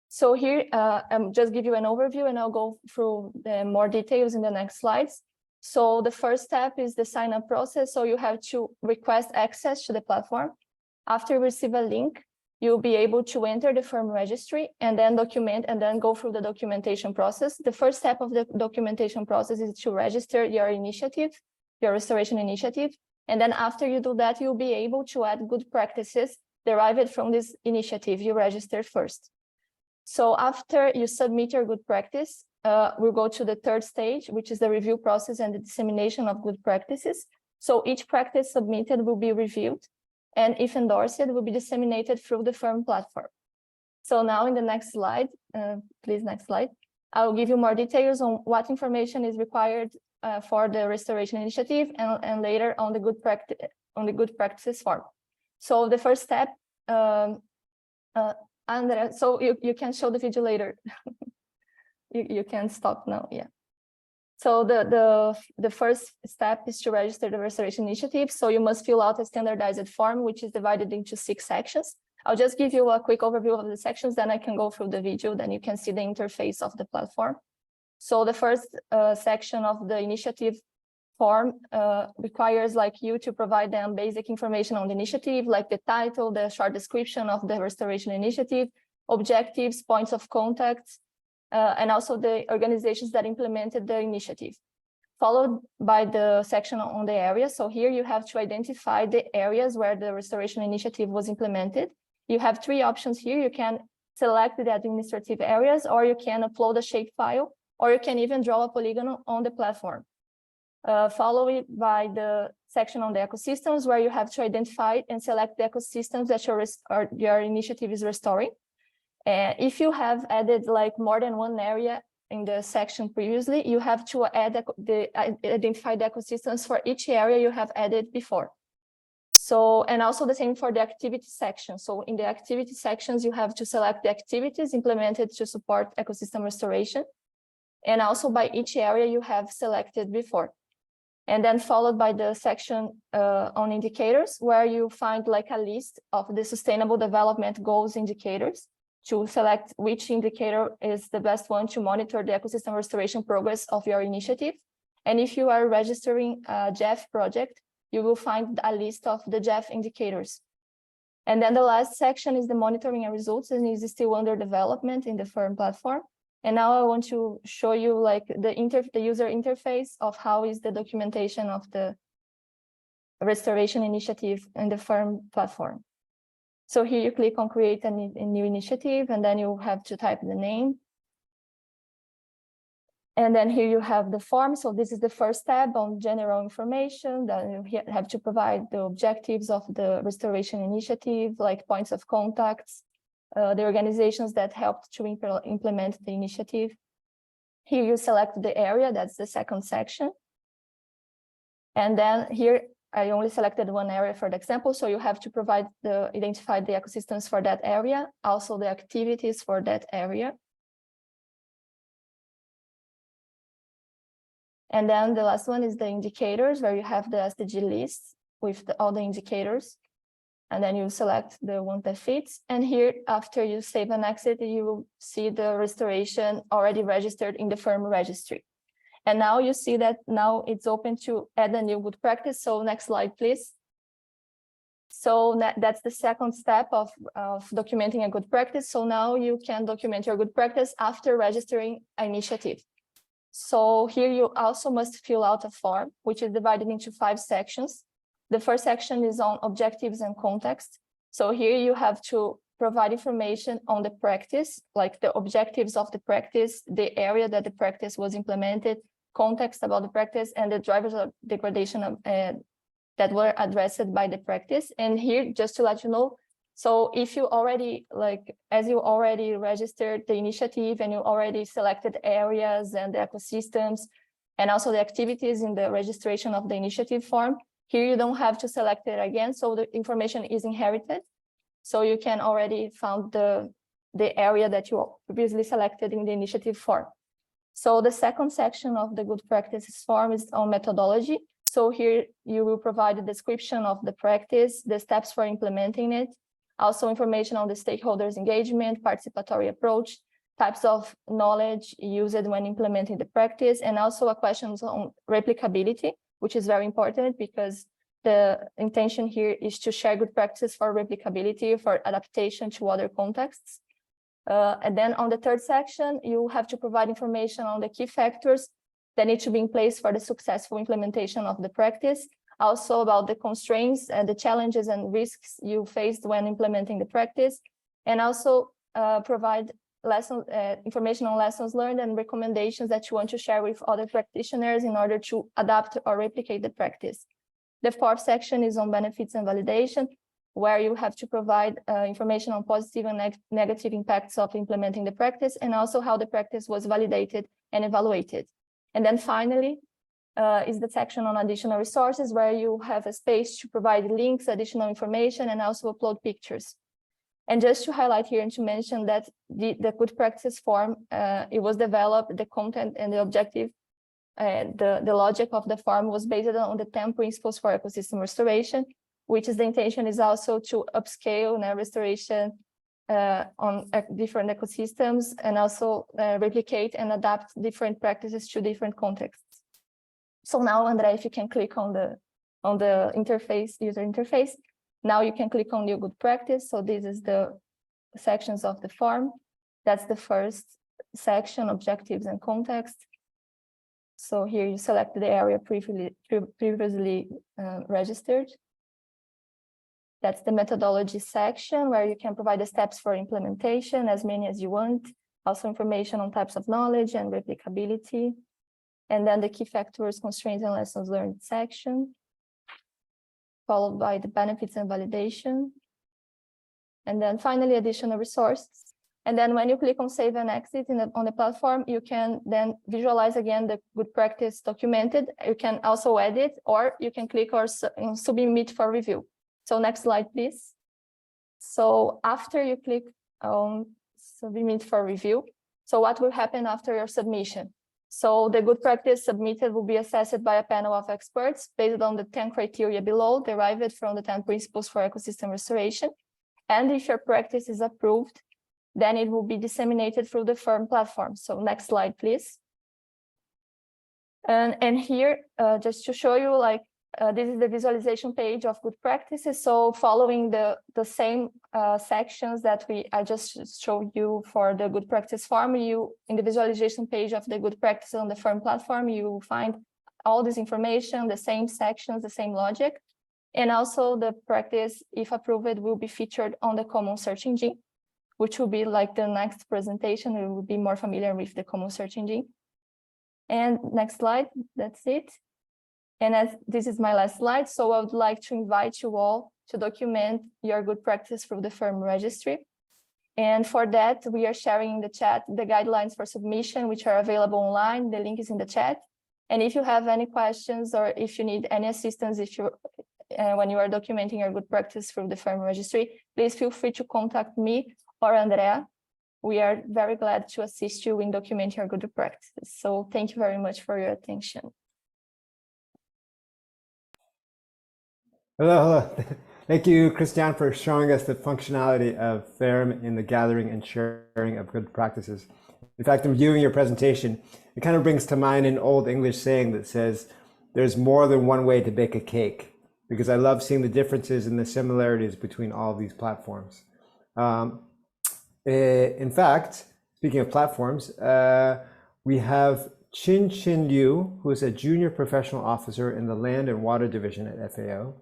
So here, I'll just give you an overview and I'll go through the more details in the next slides. So the first step is the sign-up process. So you have to request access to the platform. After you receive a link, you'll be able to enter the FERM Registry and then document and then go through the documentation process. The first step of the documentation process is to register your initiative, your restoration initiative. And then after you do that, you'll be able to add good practices derived from this initiative you registered first. So after you submit your good practice, we'll go to the third stage, which is the review process and the dissemination of good practices. So each practice submitted will be reviewed, and if endorsed, it will be disseminated through the FERM platform. So now in the next slide, please, next slide, I'll give you more details on what information is required for the restoration initiative and later on the good practices form. So the first step, Andrea, so you can show the video later. You can stop now, yeah. So the first step is to register the restoration initiative. So you must fill out a standardized form, which is divided into 6 sections. I'll just give you a quick overview of the sections, then I can go through the video, then you can see the interface of the platform. So the first section of the initiative form requires you to provide them basic information on the initiative, like the title, the short description of the restoration initiative, objectives, points of contact, and also the organizations that implemented the initiative, followed by the section on the area. So here you have to identify the areas where the restoration initiative was implemented. You have 3 options here. You can select the administrative areas, or you can upload a shapefile, or you can even draw a polygon on the platform. Followed by the section on the ecosystems, where you have to identify and select the ecosystems that your initiative is restoring. If you have added more than one area in the section previously, you have to add identify the ecosystems for each area you have added before. So, and also the same for the activity section. So in the activity sections, you have to select the activities implemented to support ecosystem restoration. And also by each area you have selected before. And then followed by the section on indicators, where you find a list of the Sustainable Development Goals indicators to select which indicator is the best one to monitor the ecosystem restoration progress of your initiative. And if you are registering a GEF project, you will find a list of the GEF indicators. And then the last section is the monitoring and results, and is still under development in the FERM platform. And now I want to show you like the user interface of how is the documentation of the restoration initiative in the FERM platform. So here you click on create a new initiative, and then you have to type the name. And then here you have the form. So this is the first tab on general information. Then you have to provide the objectives of the restoration initiative, like points of contacts, the organizations that helped to implement the initiative. Here you select the area, that's the second section. And then here I only selected one area for the example. So you have to identify the ecosystems for that area, also the activities for that area. And then the last one is the indicators, where you have the SDG list with all the indicators. And then you select the one that fits. And here, after you save and exit, you will see the restoration already registered in the FERM registry. And now you see that now it's open to add a new good practice. So next slide, please. So that's the second step of documenting a good practice. So now you can document your good practice after registering an initiative. So here you also must fill out a form, which is divided into 5 sections. The first section is on objectives and context. So here you have to provide information on the practice, like the objectives of the practice, the area that the practice was implemented, context about the practice, and the drivers of degradation that were addressed by the practice. And here, just to let you know, so if you already, as you already registered the initiative and you already selected areas and the ecosystems and also the activities in the registration of the initiative form, here you don't have to select it again. So the information is inherited. So you can already find the area that you previously selected in the initiative form. So the second section of the good practices form is on methodology. So here you will provide a description of the practice, the steps for implementing it, also information on the stakeholders' engagement, participatory approach, types of knowledge used when implementing the practice, and also a question on replicability, which is very important because the intention here is to share good practices for replicability, for adaptation to other contexts. And then on the third section, you have to provide information on the key factors that need to be in place for the successful implementation of the practice, also about the constraints and the challenges and risks you faced when implementing the practice, and also provide information on lessons learned and recommendations that you want to share with other practitioners in order to adapt or replicate the practice. The fourth section is on benefits and validation, where you have to provide information on positive and negative impacts of implementing the practice, and also how the practice was validated and evaluated. And then finally, is the section on additional resources, where you have a space to provide links, additional information, and also upload pictures. And just to highlight here and to mention that the good practices form, it was developed, the content and the objective, the logic of the form was based on the 10 principles for ecosystem restoration, which is the intention is also to upscale restoration on different ecosystems, and also replicate and adapt different practices to different contexts. So now, Andrea, if you can click on the interface, user interface, now you can click on new good practice. So this is the sections of the form. That's the first section, objectives and context. So here you select the area previously registered. That's the methodology section, where you can provide the steps for implementation, as many as you want. Also information on types of knowledge and replicability. And then the key factors, constraints, and lessons learned section, followed by the benefits and validation. And then finally, additional resources. And then when you click on save and exit on the platform, you can then visualize again the good practice documented. You can also edit, or you can click on submit for review. So next slide, please. So after you click on submit for review, so what will happen after your submission? So the good practice submitted will be assessed by a panel of experts based on the 10 criteria below, derived from the 10 principles for ecosystem restoration. And if your practice is approved, then it will be disseminated through the FERM platform. So next slide, please. And here, just to show you, this is the visualization page of good practices. So following the same sections that I just showed you for the good practice form, in the visualization page of the good practice on the FERM platform, you will find all this information, the same sections, the same logic. And also the practice, if approved, will be featured on the common search engine, which will be like the next presentation. We will be more familiar with the common search engine. And next slide, that's it. And as this is my last slide, so I would like to invite you all to document your good practice through the FERM registry. And for that, we are sharing in the chat the guidelines for submission, which are available online. The link is in the chat. And if you have any questions or if you need any assistance when you are documenting your good practice through the FERM registry, please feel free to contact me or Andrea. We are very glad to assist you in documenting your good practices. So thank you very much for your attention. Hello. Thank you, Cristiane, for showing us the functionality of FERM in the gathering and sharing of good practices. In fact, in viewing your presentation, it kind of brings to mind an old English saying that says, there's more than one way to bake a cake, because I love seeing the differences and the similarities between all of these platforms. In fact, speaking of platforms, we have Qingqing Lyu, who is a junior professional officer in the Land and Water Division at FAO,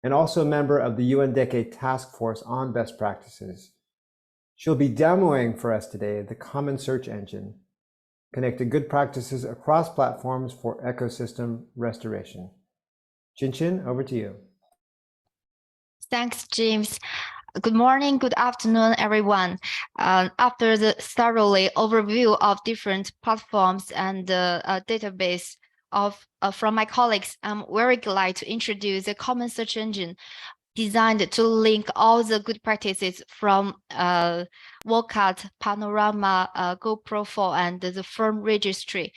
and also a member of the UN Decade Task Force on Best Practices. She'll be demoing for us today the Common Search Engine, connecting good practices across platforms for ecosystem restoration. Qingqing, over to you. Thanks, James. Good morning, good afternoon, everyone. After the thoroughly overview of different platforms and the database from my colleagues, I'm very glad to introduce a common search engine designed to link all the good practices from WOCAT, Panorama, GoProFor, and the FERM Registry.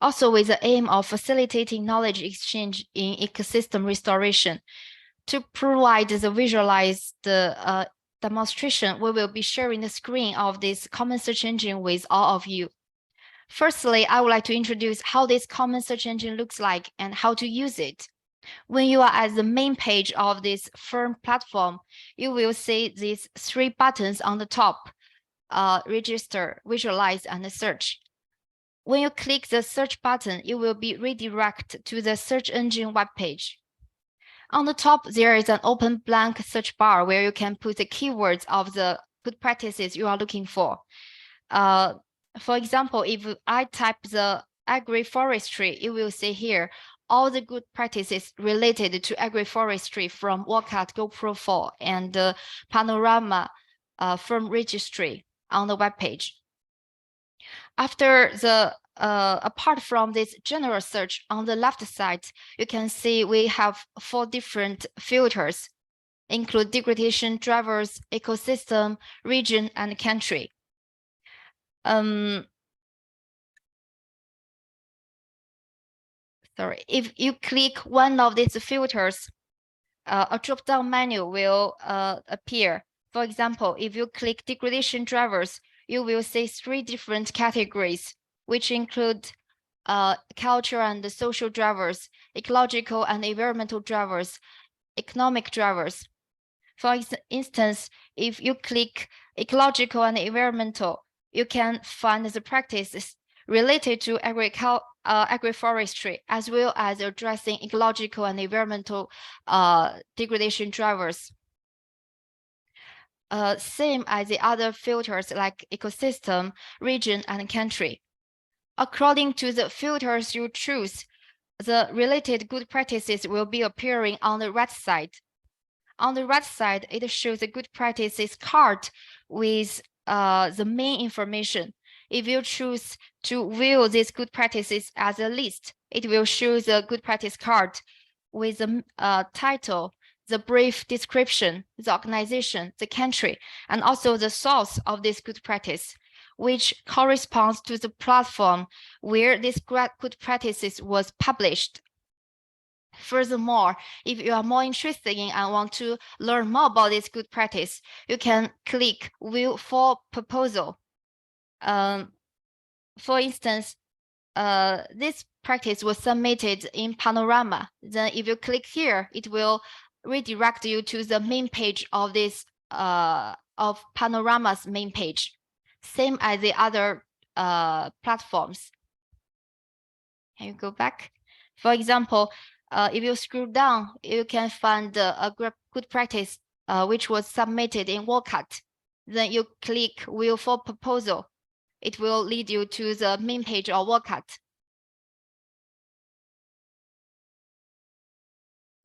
Also with the aim of facilitating knowledge exchange in ecosystem restoration. To provide the visualized demonstration, we will be sharing the screen of this common search engine with all of you. Firstly, I would like to introduce how this common search engine looks like and how to use it. When you are at the main page of this FERM platform, you will see these three buttons on the top, register, visualize, and search. When you click the search button, you will be redirected to the search engine webpage. On the top, there is an open blank search bar where you can put the keywords of the good practices you are looking for. For example, if I type the agroforestry, you will see here all the good practices related to agroforestry from WOCAT, GoProFor, and Panorama FERM Registry on the webpage. After the apart from this general search, on the left side, you can see we have 4 different filters, include degradation, drivers, ecosystem, region, and country. If you click one of these filters, a drop-down menu will appear. For example, if you click degradation drivers, you will see 3 different categories, which include cultural and social drivers, ecological and environmental drivers, economic drivers. For instance, if you click ecological and environmental, you can find the practices related to agroforestry, as well as addressing ecological and environmental degradation drivers. Same as the other filters like ecosystem, region, and country. According to the filters you choose, the related good practices will be appearing on the right side. On the right side, it shows the good practices card with the main information. If you choose to view these good practices as a list, it will show the good practice card with the title, the brief description, the organization, the country, and also the source of this good practice, which corresponds to the platform where this good practices was published. Furthermore, if you are more interested in and want to learn more about this good practice, you can click View for Proposal. For instance, this practice was submitted in Panorama, then if you click here, it will redirect you to the main page of this of Panorama's main page, same as the other platforms. Can you go back? For example, if you scroll down, you can find a good practice which was submitted in WOCAT. Then you click View for Proposal. It will lead you to the main page of WOCAT.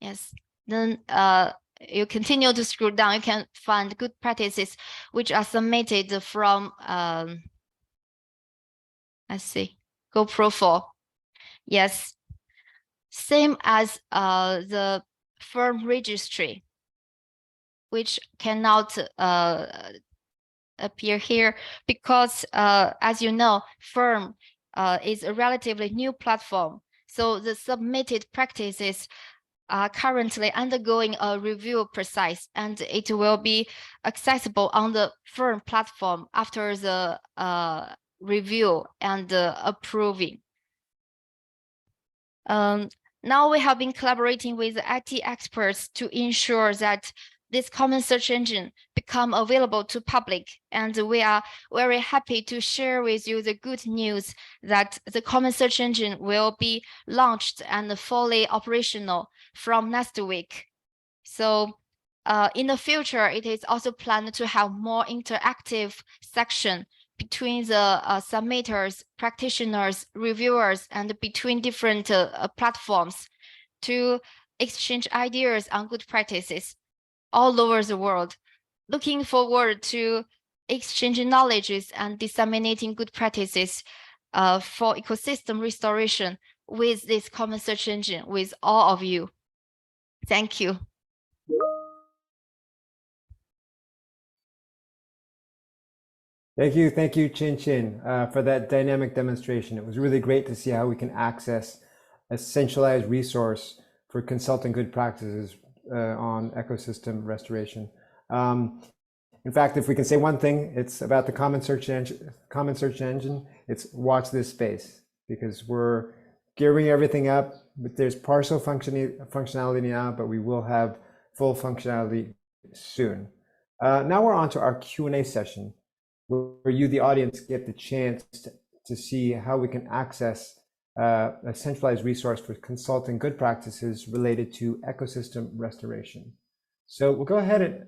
Yes, then you continue to scroll down, you can find good practices which are submitted from, let's see, GoProFor. Yes, same as the FERM Registry, which cannot appear here because, as you know, FERM is a relatively new platform. So the submitted practices are currently undergoing a review process, and it will be accessible on the FERM platform after the review and approving. Now we have been collaborating with IT experts to ensure that this common search engine become available to public, and we are very happy to share with you the good news that the common search engine will be launched and fully operational from next week. So in the future, it is also planned to have more interactive section between the submitters, practitioners, reviewers, and between different platforms to exchange ideas on good practices all over the world. Looking forward to exchanging knowledges and disseminating good practices for ecosystem restoration with this common search engine with all of you. Thank you. Thank you, Qingqing, for that dynamic demonstration. It was really great to see how we can access a centralized resource for consulting good practices on ecosystem restoration. In fact, if we can say one thing, it's about the common search engine. It's watch this space, because we're gearing everything up. But there's partial functionality now, but we will have full functionality soon. Now we're on to our Q&A session, where you, the audience, get the chance to see how we can access a centralized resource for consulting good practices related to ecosystem restoration. So we'll go ahead and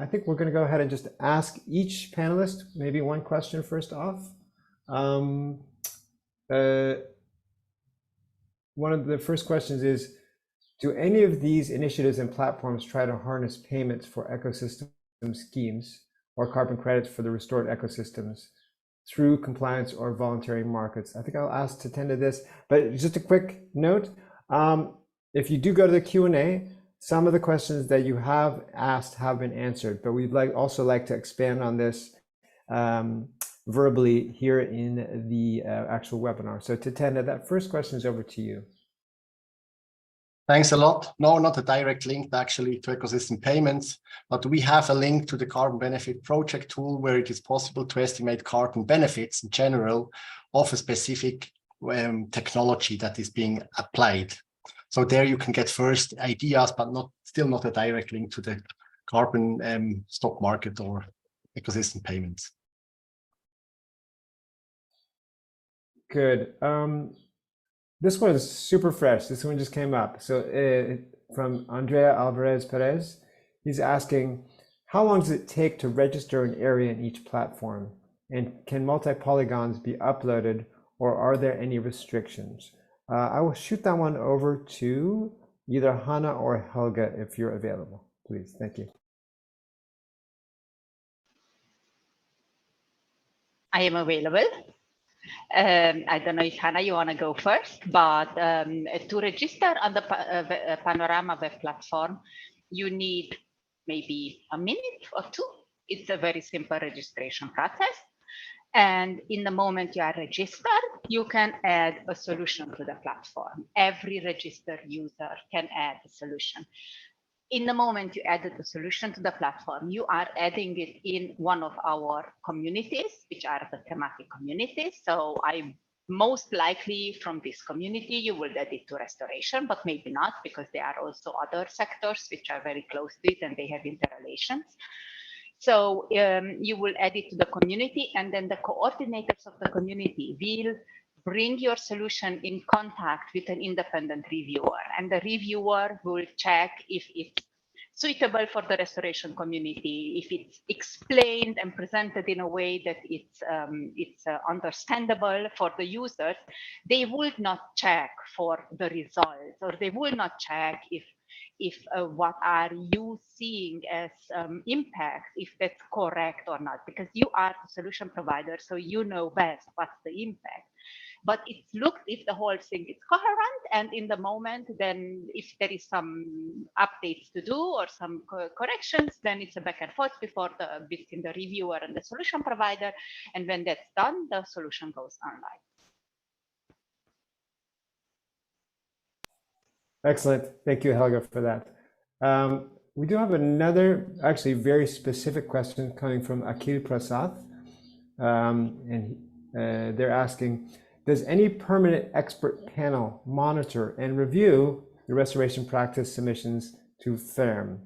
I think we're going to go ahead and just ask each panelist maybe one question first off. One of the first questions is, do any of these initiatives and platforms try to harness payments for ecosystem schemes or carbon credits for the restored ecosystems through compliance or voluntary markets? I think I'll ask Tatenda this, but just a quick note. If you do go to the Q&A, some of the questions that you have asked have been answered, but we'd also like to expand on this verbally here in the actual webinar. So Tatenda, that first question is over to you. Thanks a lot. No, not a direct link actually to ecosystem payments, but we have a link to the carbon benefit project tool where it is possible to estimate carbon benefits in general of a specific technology that is being applied. So there you can get first ideas, but still not a direct link to the carbon stock market or ecosystem payments. Good. This one is super fresh. This one just came up. So from Andrea Alvarez Perez, he's asking, how long does it take to register an area in each platform? And can multi-polygons be uploaded, or are there any restrictions? I will shoot that one over to either Hannah or Helga if you're available, please. Thank you. I am available. I don't know if Hannah, you want to go first, but to register on the Panorama web platform, you need maybe a minute or two. It's a very simple registration process. And in the moment you are registered, you can add a solution to the platform. Every registered user can add a solution. In the moment you added the solution to the platform, you are adding it in one of our communities, which are the thematic communities. So I most likely from this community, you will add it to restoration, but maybe not, because there are also other sectors which are very close to it and they have interrelations. So you will add it to the community, and then the coordinators of the community will bring your solution in contact with an independent reviewer, and the reviewer will check if it's suitable for the restoration community, if it's explained and presented in a way that it's understandable for the users. They would not check for the results, or they will not check if what are you seeing as impact, if that's correct or not, because you are the solution provider, so you know best what's the impact. But it's looked if the whole thing is coherent, and in the moment, then if there is some updates to do or some corrections, then it's a back and forth between the reviewer and the solution provider. And when that's done, the solution goes online. Excellent. Thank you, Helga, for that. We do have another, actually very specific question coming from Akhil Prasad. And they're asking, does any permanent expert panel monitor and review the restoration practice submissions to FERM?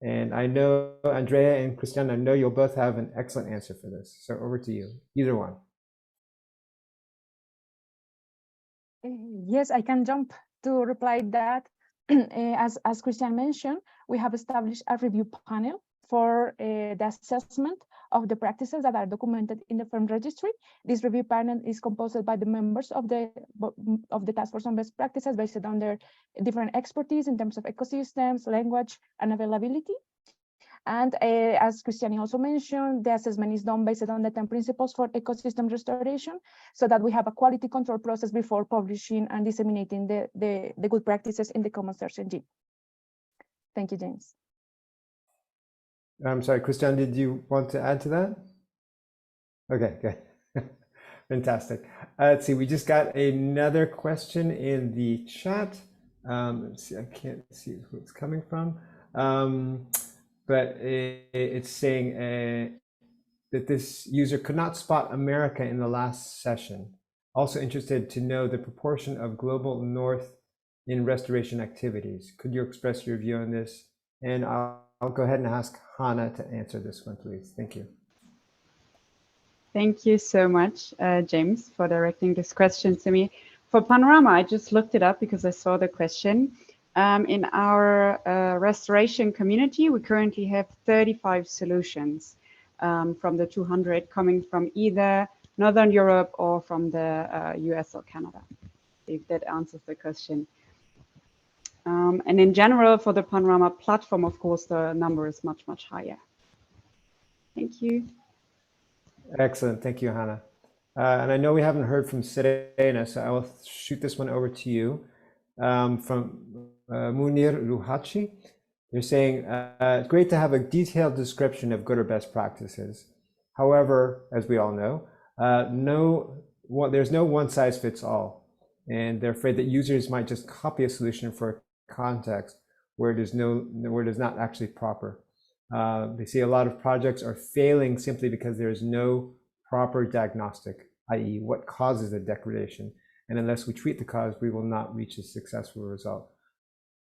And I know, Andrea and Cristiane, I know you'll both have an excellent answer for this. So over to you, either one. Yes, I can jump to reply that. As Cristiane mentioned, we have established a review panel for the assessment of the practices that are documented in the FERM registry. This review panel is composed by the members of the task force on best practices based on their different expertise in terms of ecosystems, language, and availability. And as Cristiane also mentioned, the assessment is done based on the 10 principles for ecosystem restoration, so that we have a quality control process before publishing and disseminating the good practices in the common search engine. Thank you, James. I'm sorry, Cristiane, did you want to add to that? Okay, good. Fantastic. Let's see, we just got another question in the chat. Let's see, I can't see who it's coming from. But it's saying that this user could not spot America in the last session. Also interested to know the proportion of global north in restoration activities. Could you express your view on this? And I'll go ahead and ask Hannah to answer this one, please. Thank you. Thank you so much, James, for directing this question to me. For Panorama, I just looked it up because I saw the question. In our restoration community, we currently have 35 solutions from the 200 coming from either Northern Europe or from the US or Canada, if that answers the question. And in general, for the Panorama platform, of course, the number is much, much higher. Thank you. Excellent. Thank you, Hannah. And I know we haven't heard from Serena, so I will shoot this one over to you. From Munir Luhachi, they're saying, it's great to have a detailed description of good or best practices. However, as we all know, there's no one size fits all. And they're afraid that users might just copy a solution for context where it is not actually proper. They see a lot of projects are failing simply because there is no proper diagnostic, i.e. what causes the degradation. And unless we treat the cause, we will not reach a successful result.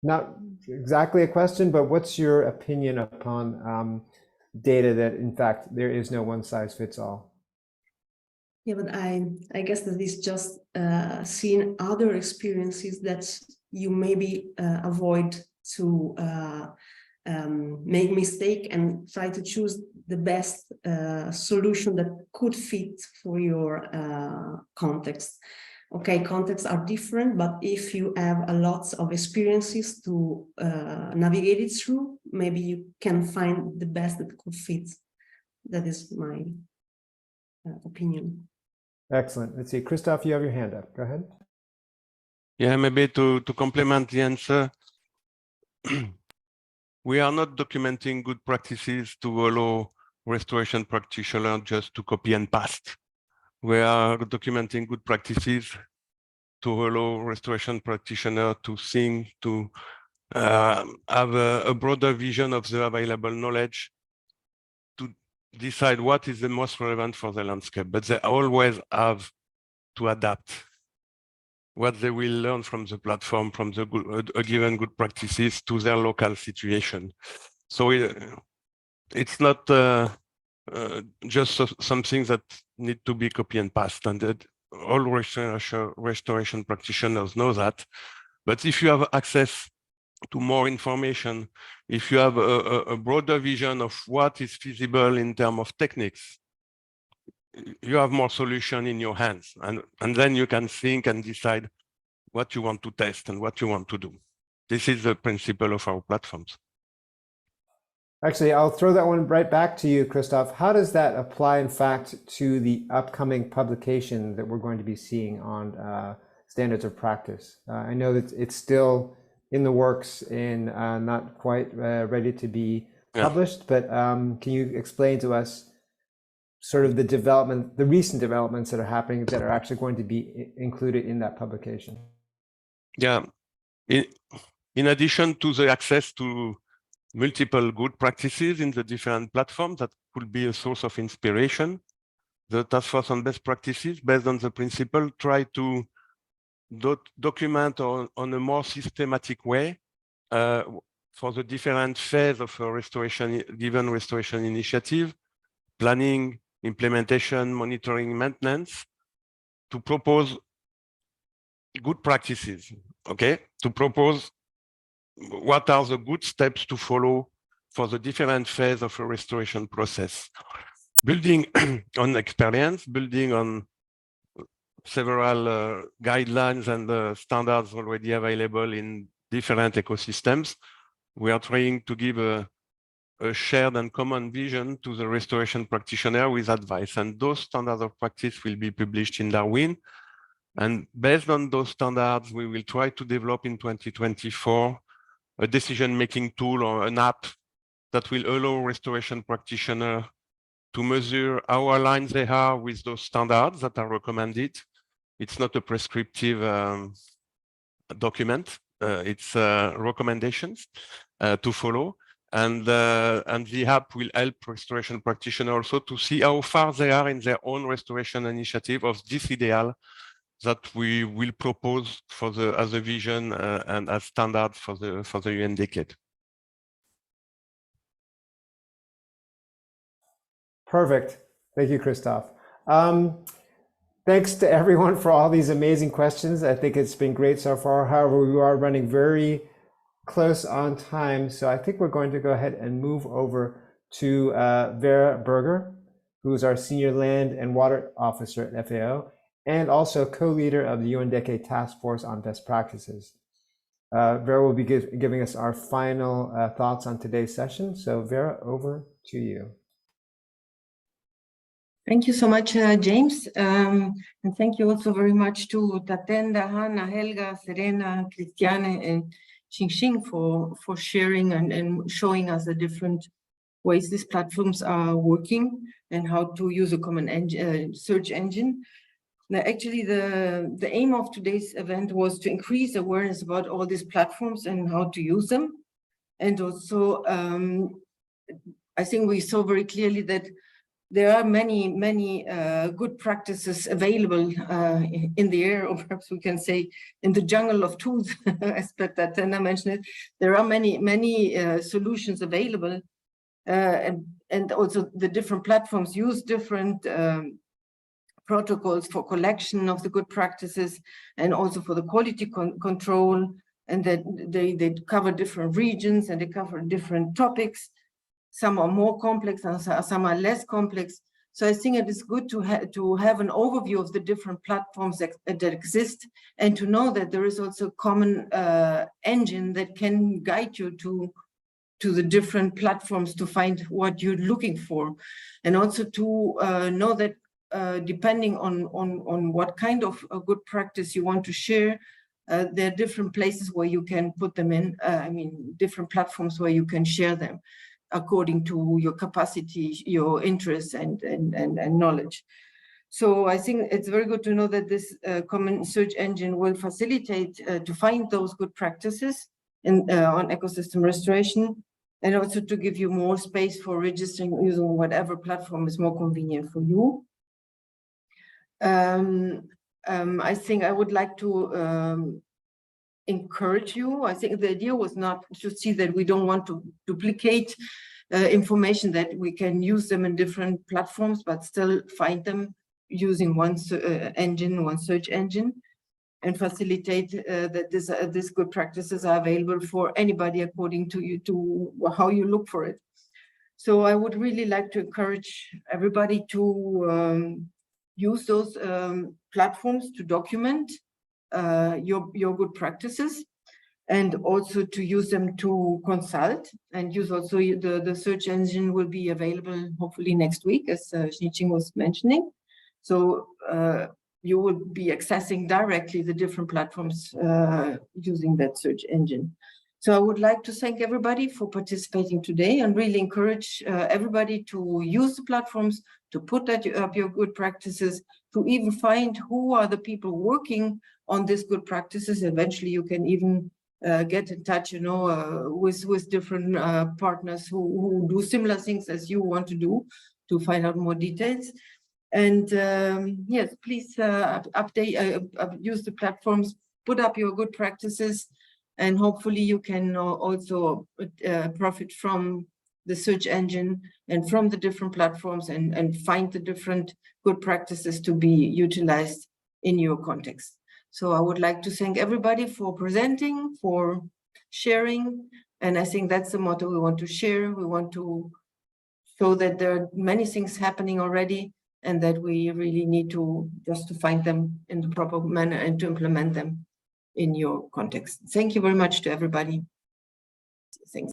Not exactly a question, but what's your opinion upon data that, in fact, there is no one size fits all? Yeah, but I guess that is just seeing other experiences that you maybe avoid to make mistake and try to choose the best solution that could fit for your context. Okay, contexts are different, but if you have a lot of experiences to navigate it through, maybe you can find the best that could fit. That is my opinion. Excellent. Let's see, Christophe, you have your hand up. Go ahead. Yeah, maybe to complement the answer, we are not documenting good practices to allow restoration practitioners just to copy and paste. We are documenting good practices to allow restoration practitioners to think, to have a broader vision of the available knowledge, to decide what is the most relevant for the landscape. But they always have to adapt what they will learn from the platform, from the given good practices to their local situation. So it's not just something that need to be copy and paste, and that all restoration practitioners know that. But if you have access to more information, if you have a broader vision of what is feasible in terms of techniques, you have more solution in your hands, and then you can think and decide what you want to test and what you want to do. This is the principle of our platforms. Actually, I'll throw that one right back to you, Christophe. How does that apply, in fact, to the upcoming publication that we're going to be seeing on standards of practice? I know that it's still in the works and not quite ready to be published, but can you explain to us sort of the recent developments that are happening that are actually going to be included in that publication? Yeah, in addition to the access to multiple good practices in the different platforms that could be a source of inspiration, the task force on best practices, based on the principle, try to document on a more systematic way for the different phases of a given restoration initiative, planning, implementation, monitoring, maintenance, to propose good practices, okay? To propose what are the good steps to follow for the different phases of a restoration process. Building on experience, building on several guidelines and standards already available in different ecosystems, we are trying to give a shared and common vision to the restoration practitioner with advice. And those standards of practice will be published in Darwin. And based on those standards, we will try to develop in 2024 a decision-making tool or an app that will allow restoration practitioners to measure how aligned they are with those standards that are recommended. It's not a prescriptive document. It's recommendations to follow. And the app will help restoration practitioners also to see how far they are in their own restoration initiative of this ideal that we will propose for as a vision and as standard for the UN decade. Perfect. Thank you, Christophe. Thanks to everyone for all these amazing questions. I think it's been great so far. However, we are running very close on time, so I think we're going to go ahead and move over to Vera Boerger, who is our Senior Land and Water Officer at FAO, and also co-leader of the UNDECE Task Force on Best Practices. Vera will be giving us our final thoughts on today's session. So Vera, over to you. Thank you so much, James. And thank you also very much to Tatenda, Hanna, Helga, Serena, Cristiane, and Qingqing for sharing and showing us the different ways these platforms are working and how to use a common search engine. Now, actually, the aim of today's event was to increase awareness about all these platforms and how to use them. And also, I think we saw very clearly that there are many good practices available in the air, or perhaps we can say in the jungle of tools, as Tatenda mentioned it. There are many solutions available, and also the different platforms use different protocols for collection of the good practices and also for the quality control, and that they cover different regions and they cover different topics. Some are more complex and some are less complex. So I think it is good to have an overview of the different platforms that exist, and to know that there is also a common engine that can guide you to the different platforms to find what you're looking for. And also to know that depending on what kind of a good practice you want to share, there are different places where you can put them in, different platforms where you can share them according to your capacity, your interests, and knowledge. So I think it's very good to know that this common search engine will facilitate to find those good practices on ecosystem restoration, and also to give you more space for registering using whatever platform is more convenient for you. I think I would like to encourage you. I think the idea was not to see that we don't want to duplicate information, that we can use them in different platforms, but still find them using one engine, one search engine, and facilitate that these good practices are available for anybody according to how you look for it. So I would really like to encourage everybody to use those platforms to document your good practices, and also to use them to consult, and use also the search engine will be available hopefully next week, as Qingqing was mentioning. So you will be accessing directly the different platforms using that search engine. So I would like to thank everybody for participating today, and really encourage everybody to use the platforms, to put up your good practices, to even find who are the people working on these good practices. Eventually you can even get in touch, with different partners who do similar things as you want to do, to find out more details. And yes, please use the platforms, put up your good practices, and hopefully you can also profit from the search engine and from the different platforms, and find the different good practices to be utilized in your context. So I would like to thank everybody for presenting, for sharing, and I think that's the motto we want to share. We want to show that there are many things happening already, and that we really need to just to find them in the proper manner and to implement them in your context. Thank you very much to everybody. Thanks.